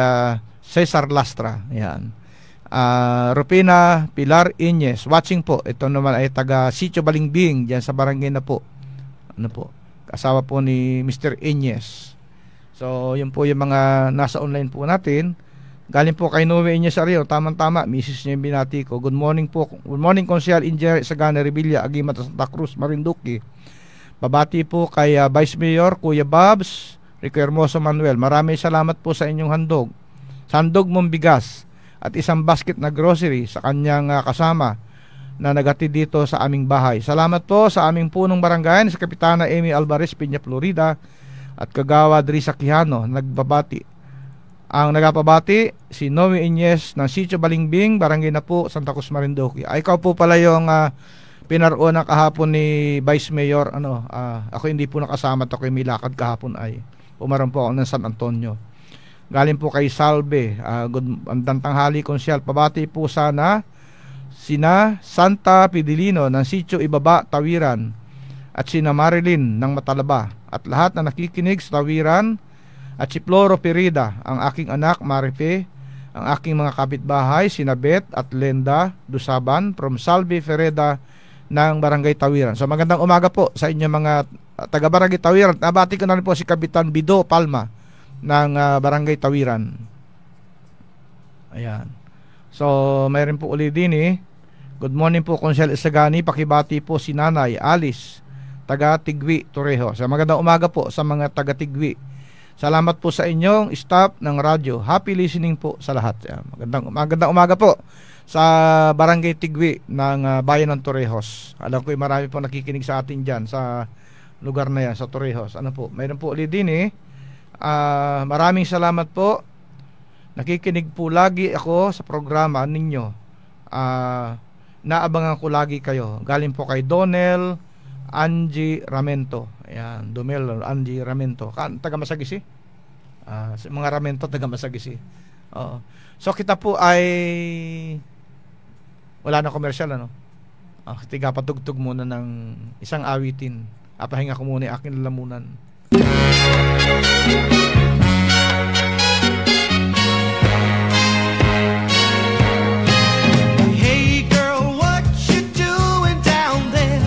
D: Cesar Lastra. Ayan. Rupina Pilar Iñez, watching po. Ito naman ay taga Sitio Balingbing diyan sa barangay na po. Kasawa po ni Mr. Iñez. So, yun po yung mga nasa online po natin. Galing po kay Noe Iñez Ario. Tamang-tama, misis niya yung binati ko. Good morning po. Good morning, Konsyal Engineer Isagani Revilla, Agimat, Santa Cruz, Marinduque. Babati po kay Vice Mayor Kuya Babs Rico Manuel. Maraming salamat po sa inyong handog. Sandog mong bigas at isang basket na grocery sa kanyang kasama na naghatid dito sa aming bahay. Salamat po sa aming punong barangay sa Kapitana Amy Alvarez, Piña, Florida at Kagawa Drisa Quijano. Ang nagpabati si Noe Iñez ng Sitio Balingbing, barangay na po, Santa Cruz, Marinduque. Ikaw po pala yung pinaroon ng kahapon ni Vice Mayor. Ako hindi po nakasama, ako may lakad kahapon ay pumaroon po ako ng San Antonio. Galing po kay Salve. Andang tanghali Konsyal. Pabati po sana sina Santa Pidilino ng Sitio Ibaba, Tawiran, at sina Marilyn ng Matalaba at lahat na nakikinig sa Tawiran, at si Floro Perida, ang aking anak Marife, ang aking mga kapitbahay sina Beth at Lenda Dusaban from Salve Fereda ng Barangay Tawiran. So magandang umaga po sa inyo mga taga Barangay Tawiran. Nabati ko na rin po si Kapitan Bido Palma ng Barangay Tawiran. Ayan. So mayroon po uli din Good morning po Konsyal Isagani. Pakibati po si Nanay Alice, taga Tigwi, Torrejo. So magandang umaga po sa mga taga Tigwi. Salamat po sa inyong staff ng radyo. Happy listening po sa lahat. Magandang umaga po sa Barangay Tigwi ng Bayan ng Torrejos. Alam ko marami po nakikinig sa atin dyan sa lugar na yan, sa Torrejos. Mayroon po ulit din maraming salamat po. Nakikinig po lagi ako sa programa ninyo. Naabangan ko lagi kayo. Galing po kay Donel, Angie Ramento. Ayan, Dumel Angie Ramento. Taga Masagisi. Mga Ramento taga Masagisi. Oo. So kita po ay wala na commercial, ano? Tiga patugtog muna ng isang awitin. Pahinga ko muna yung aking lalamunan.
C: Hey girl, what you doing down there?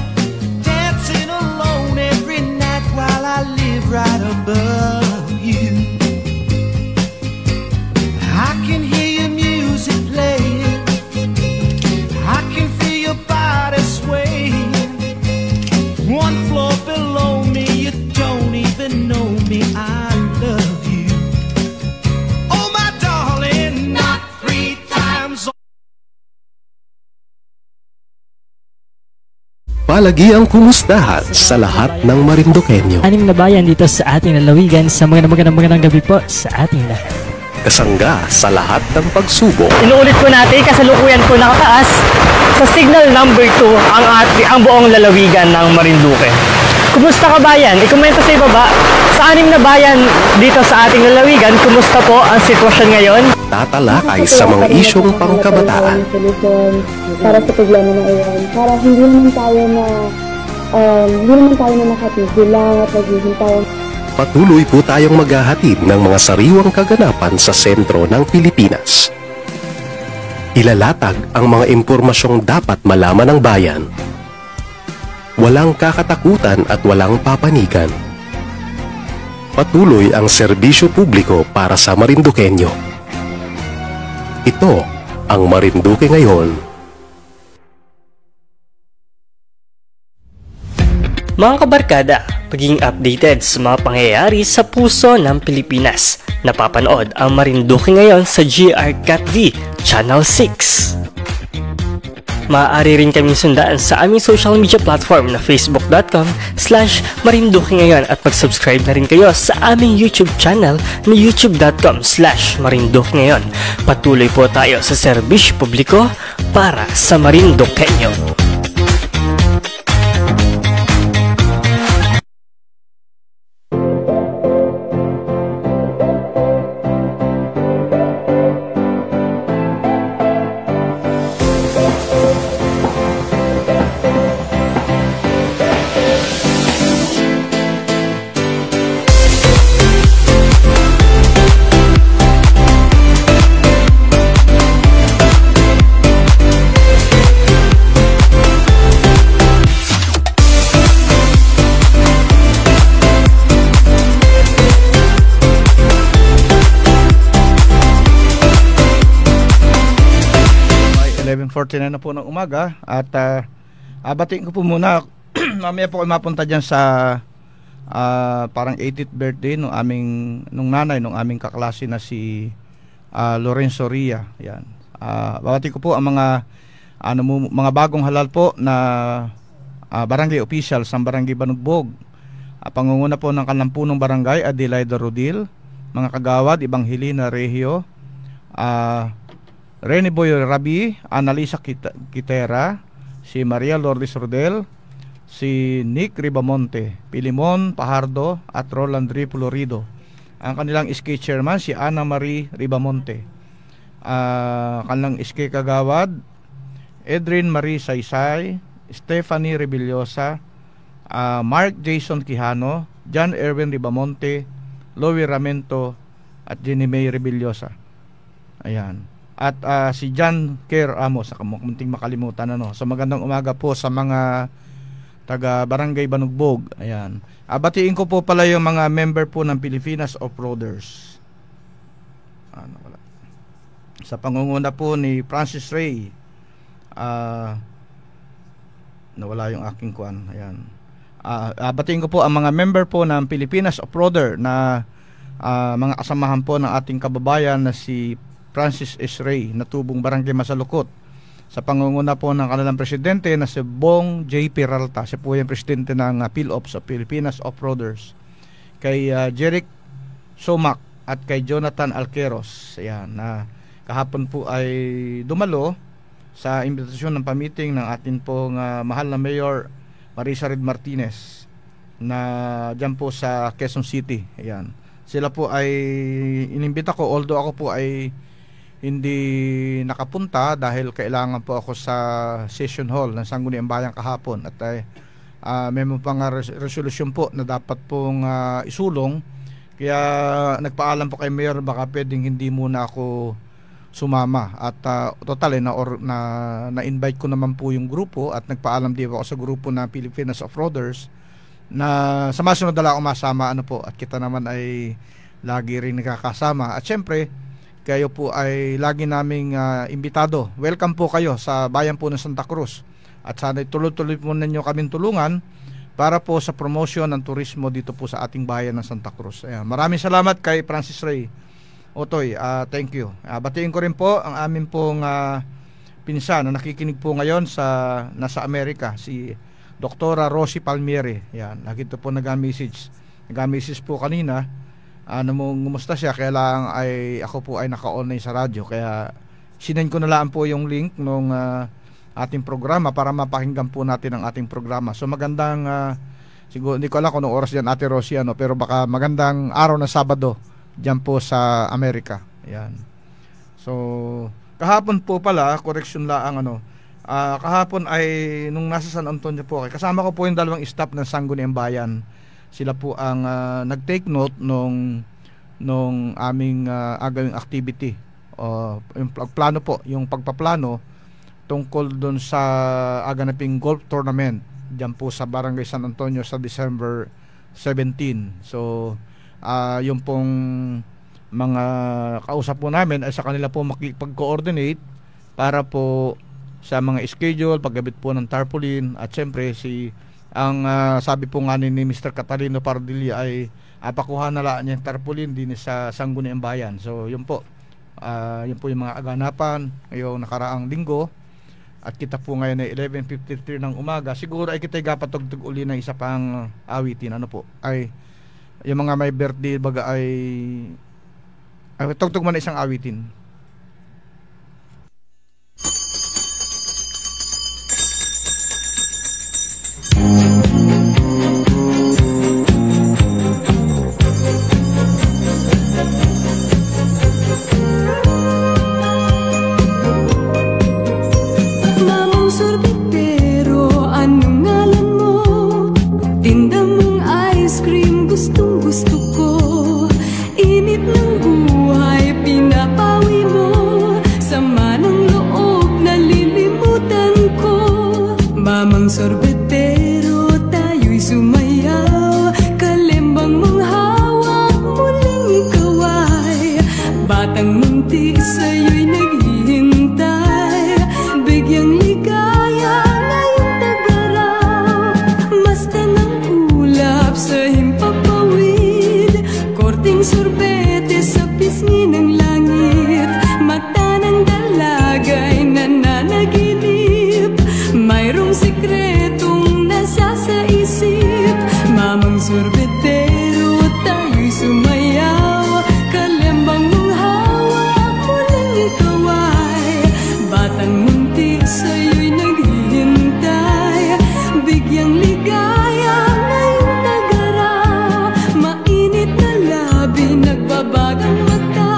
C: Dancing alone every night while I live right above you. I can hear your music playing, I can feel your body swaying. One floor below me, you don't even know me, I love you. Oh my darling, not 3 times.
E: Palagiang kumustahan sa lahat ng Marinduqueño.
K: Anim na bayan dito sa ating lalawigan sa magandang gabi po sa ating lahat.
E: Kasangga sa lahat ng pagsubok.
K: Inuulit po natin, kasalukuyan po nakataas sa signal number 2 ang buong lalawigan ng Marinduque. Kumusta ka bayan? I-komento sa ibaba. Sa anim na bayan dito sa ating lalawigan, kumusta po ang sitwasyon ngayon?
E: Tatalakay sa mga isyong pangkabataan.
G: Para sa problema na iyon. Para hindi naman tayo na nakatigil lang at naghihintay.
E: Patuloy po tayong maghahatid ng mga sariwang kaganapan sa sentro ng Pilipinas. Ilalatag ang mga impormasyong dapat malaman ng bayan. Walang kakatakutan at walang papanigan. Patuloy ang serbisyo publiko para sa Marinduqueño. Ito ang Marinduque ngayon.
K: Mga kabarkada, pagiging updated sa mga pangyayari sa puso ng Pilipinas. Napapanood ang Marinduque ngayon sa GRCAT V Channel 6. Maaari rin kaming sundaan sa aming social media platform na facebook.com/Marinduque ngayon at mag-subscribe na rin kayo sa aming YouTube channel na youtube.com/Marinduque ngayon. Patuloy po tayo sa serbisyo publiko para sa Marinduqueño.
D: Na po ng umaga at batiin ko po muna mamaya po kayo mapunta dyan sa parang 80th birthday nung aming kaklase na si Lorenzo Ria. Yan. Babatiin ko po ang mga bagong halal po na barangay official sa barangay Banugbog. Pangunguna po ng Kalampunong Barangay Adelaida Rodil, mga kagawad Evangelina Regio, Rene Boy Rabi, Analisa Kitera, si Maria Lourdes Rodel, si Nick Ribamonte, Pilimon Pajardo at Roland R. Florido. Ang kanilang SK chairman si Ana Marie Ribamonte. Kanilang SK kagawad Edrin Marie Saysay, Stephanie Rebellosa, Mark Jason Quijano, John Erwin Ribamonte, Louie Ramento at Jenny May Rebellosa. Ayan. At si John Kerr Amos, munting makalimutan So magandang umaga po sa mga taga Barangay Banugbog. Ayan. Batiin ko po pala yung mga member po ng Pilipinas Off-Roaders. Sa pangunguna po ni Francis Ray. Nawala yung aking kuan. Ayan. Batiin ko po ang mga member po ng Pilipinas Off-Roader na mga kasamahan po ng ating kababayan na si Francis S. Ray na tubong Barangay Masalukot. Sa pangunguna po ng kanilang presidente na si Bong J. Peralta. Siya po yung presidente ng PhilOps o Pilipinas Off-Roaders. Kay Jeric Somac at kay Jonathan Alqueros. Ayan, na kahapon po ay dumalo sa imbitasyon ng pamiting ng ating pong mahal na Mayor Marisa Red Martinez na dyan po sa Quezon City. Ayan. Sila po ay inimbita ko, although ako po ay hindi nakapunta dahil kailangan po ako sa session hall ng Sangguniang Bayan kahapon at may mga pang resolution po na dapat pong isulong, kaya nagpaalam po kay Mayor baka pwedeng hindi muna ako sumama at total na-invite ko naman po yung grupo at nagpaalam din ako sa grupo na Filipinas Off-Roaders na sa masunod na lang masama at kita naman ay lagi rin nakakasama at syempre kayo po ay lagi naming imbitado. Welcome po kayo sa bayan po ng Santa Cruz at sana tuloy-tuloy po ninyo kaming tulungan para po sa promotion ng turismo dito po sa ating bayan ng Santa Cruz. Ayan. Maraming salamat kay Francis Ray Otoy, thank you. Batiin ko rin po ang amin pong pinsan na nakikinig po ngayon nasa Amerika, si Doktora Rosie Palmieri. Yan, nakita po nag-message po kanina. Ngumusta siya, kaya lang ay ako po ay naka-online sa radyo, kaya sinend ko na lang po yung link nung ating programa para mapakinggan po natin ang ating programa. So magandang siguro hindi ko alam kung anong oras diyan Ate Rosie pero baka magandang araw na Sabado diyan po sa Amerika. Ayan. So kahapon po pala, correction lang kahapon ay nung nasa San Antonio po kasama ko po yung dalawang staff ng Sangguniang Bayan. Sila po ang nag-take note nung aming agawing activity. Yung plano po, yung pagpaplano tungkol doon sa aganaping golf tournament diyan po sa Barangay San Antonio sa December 17. So yung pong mga kausap po namin ay sa kanila po makipag-coordinate para po sa mga schedule, paggabit po ng tarpaulin at syempre ang sabi po nga ni Mr. Catalino Pardilla ay pakuha na lang niya yung tarpaulin din sa Sangguniang Bayan. So yun po yung mga aganapan ngayong nakaraang linggo at kita po ngayon ay 11:53 ng umaga. Siguro ay kita gapatugtog uli ng isa pang awitin ay yung mga may birthday baga ay tugtog man isang awitin.
H: Mamang sorbetero, anong ngalan mo? Tinda mong ice cream, gustong gusto ko. Init ng buhay, pinapawi mo. Sama ng loob, nalilimutan ko. Mamang sorbetero, tayo'y sumayaw. Kalembang mong hawak, muling ikaw ay batang munti sa'yo'y naghihintay. Bigyang ligaya ngayong tagaraw. Masta ng ulap sa himpapawid. Korting sorbete sa pisngi ng langit. Mata ng dalagay nananaginip. Mayroong sikretong nasa sa isip. Mamang sorbetero, tayo'y sumayaw. Kalembang mong hawak, muling ikaw ay batang munti sa'yo'y naghihintay. Bigyang ligaya ngayong tagaraw. Mainit na labi, nagbabagang mata.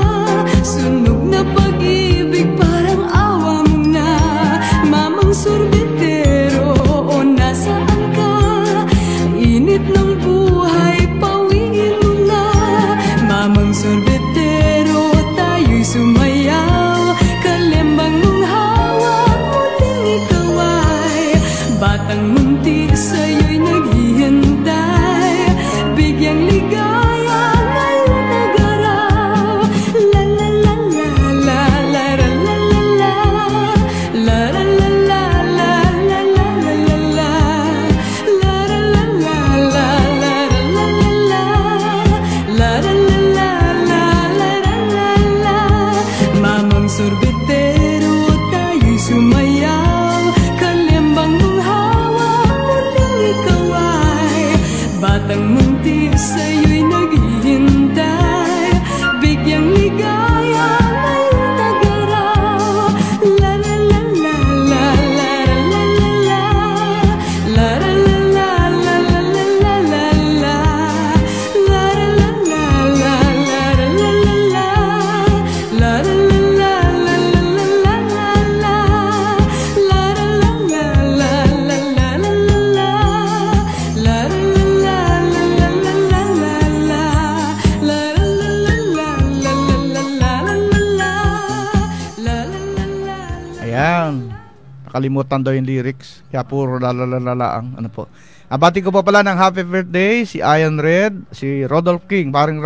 D: nakalimutan daw yung lyrics. Kaya puro lalalalaang. Ano po. Abati ko pa pala ng happy birthday si Ian Red, si Rodolph King, parang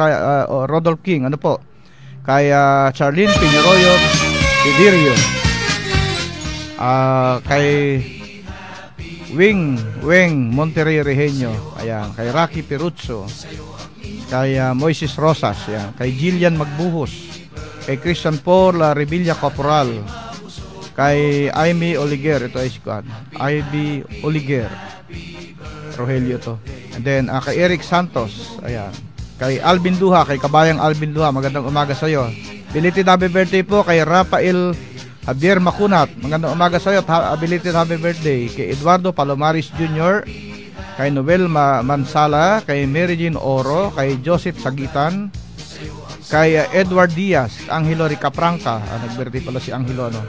D: Rodolph King, ano po. Kay Charlene Piñeroyo Idirio. Kay Wing Monterrey Reheño. Ayan, kay Rocky Peruzzo. Kay Moises Rosas, ayan. Kay Jillian Magbuhos. Kay Christian Paul Revilla Corporal, kay Amy Oliger, ito ay si Ivy Oliger, Rogelio to. And then kay Eric Santos, ayan. Kay Alvin Duha, kay Kabayang Alvin Duha, magandang umaga sa iyo. Belated happy birthday po kay Rafael Javier Macunat, magandang umaga sa iyo. Belated happy birthday kay Eduardo Palomares Jr., kay Noel Mansala, kay Mary Jean Oro, kay Joseph Sagitan, kay Edward Diaz, Angelo Ricapranca, nag-birthday pala si Angelo, no?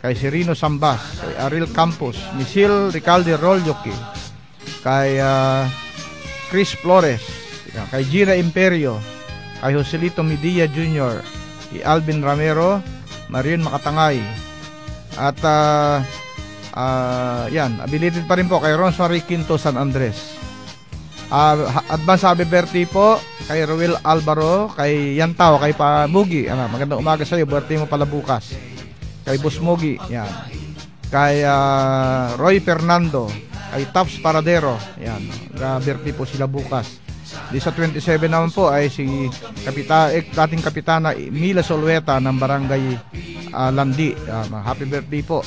D: Kay Serino Sambas, kay Ariel Campos, Misil Ricalde Rolyoki, kay Chris Flores, kay Gira Imperio, kay Joselito Medilla Jr., kay Alvin Ramero, Marion Makatangay, at yan, belated pa rin po kay Ronsary Quinto San Andres. Advance happy birthday po kay Roel Alvaro, kay Yantao, kay Mugi. Magandang umaga sa iyo, birthday mo pala bukas. Kay Boss Mugi, yan. Kay Roy Fernando, kay Taps Paradero, yan. Birthday po sila bukas. Di sa 27 naman po ay si dating kapitana Mila Solweta ng Barangay Landi. Happy birthday po.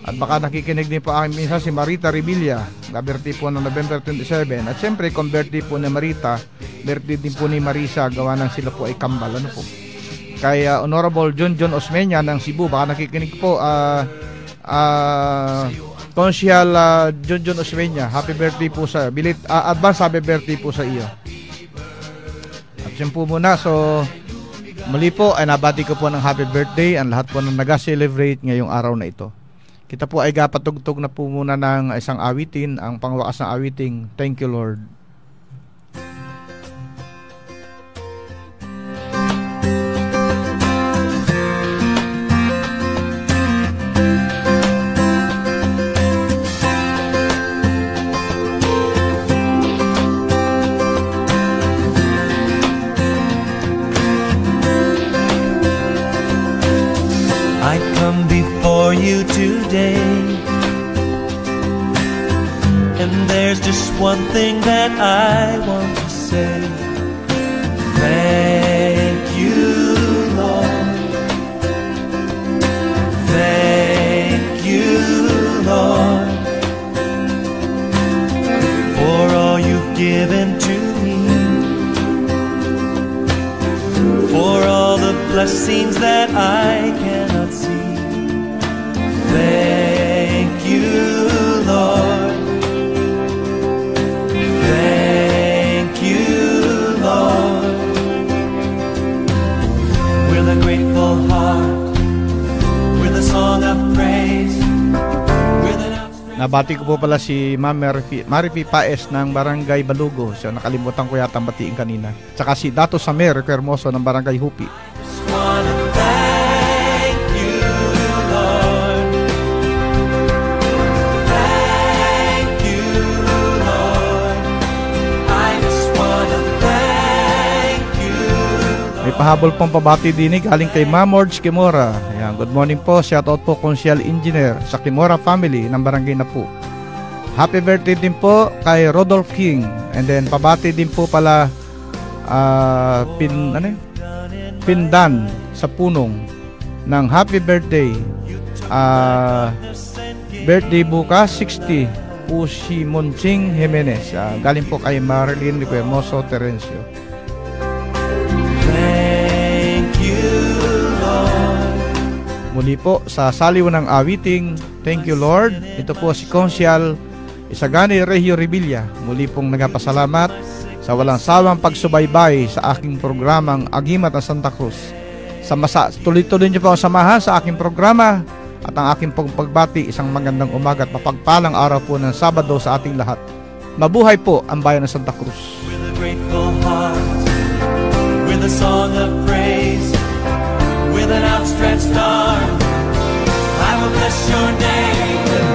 D: At baka nakikinig din po aking minsan si Marita Revilla, birthday po ng November 27. At siyempre, kung birthday po ni Marita, birthday din po ni Marisa, gawa ng sila po ay kambal. Ano po? Kay Honorable John Osmeña ng Cebu, baka nakikinig po Consial John Osmeña, happy birthday po sa advance happy birthday po sa iyo. At siya po muna, so muli po ay nabati ko po ng happy birthday ang lahat po ng nag-celebrate ngayong araw na ito. Kita po ay gapatugtog na po muna ng isang awitin, ang pangwakas na awiting Thank You Lord.
C: I come before you today, and there's just one thing that I want to say. Thank you, Lord. Thank you, Lord, for all you've given to me, for all the blessings that I cannot see. Thank you, Lord. Thank you, Lord. With a grateful heart, with a song of praise, with an
D: Nabati ko po pala si Ma'am Marifi Paes ng Barangay Balugo. So nakalimutan ko yata batiin kanina. Tsaka si Dato Samer Hermoso ng Barangay Hupi. May pahabol pong pabati din galing kay Ma'am Orge Kimora. Ayan, good morning po. Shoutout po Consial Engineer sa Kimora family ng Barangay Napu. Happy birthday din po kay Rodolph King. And then pabati din po pala Pindan sa Punong ng happy birthday. Birthday bukas 60 po si Monching Jimenez. Galing po kay Marilyn Hermoso Terencio. Muli po sa saliw ng awiting Thank You Lord. Ito po si Consial Isagani Regio Revilla. Muli pong nagpasalamat sa walang sawang pagsubaybay sa aking programang Agimat ng Santa Cruz. Tuloy-tuloy niyo po ang samahan sa aking programa at ang aking pagbati. Isang magandang umaga at mapagpalang araw po ng Sabado sa ating lahat. Mabuhay po ang bayan ng Santa Cruz.
C: With a grateful heart, with a song of praise, with an outstretched arm, I will bless your name.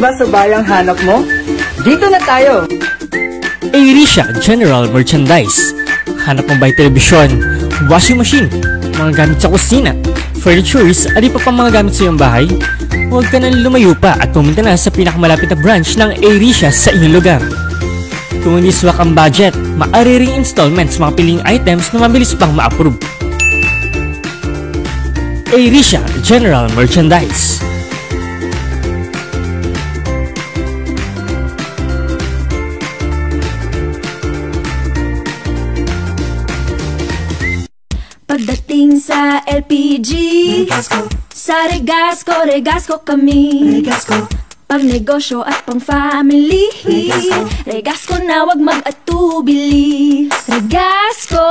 I: ba sa bayang hanap mo? Dito na tayo!
K: Airisha General Merchandise. Hanap mo ba telebisyon, washing machine, mga gamit sa kusina, furnitures, at iba pa mga gamit sa iyong bahay? Huwag ka nang lumayo pa at pumunta na sa pinakamalapit na branch ng Airisha sa iyong lugar. Kung hindi swak ang budget, maaari ring installments mga piling items na mabilis pang ma-approve. Airisha General Merchandise.
H: Pagdating sa LPG, sa Regasco kami. Pag negosyo at pang family, Regasco na wag mag-atubili. Regasco,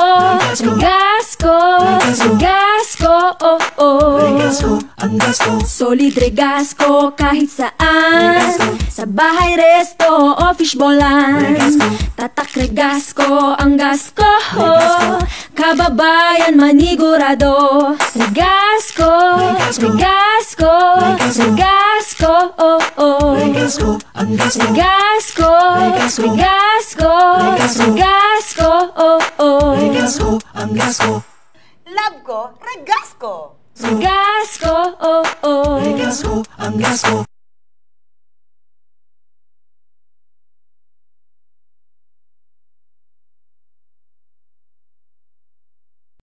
H: oh oh. Solid Regasco kahit saan, sa bahay, resto o fishbowlan. Tatak Regasco ang gasko, kababayan manigurado. Regasco, oh oh. Regasco, oh oh.
B: Love ko, Regasco.
H: Regasco, oh oh.
B: Regasco, ang gasko.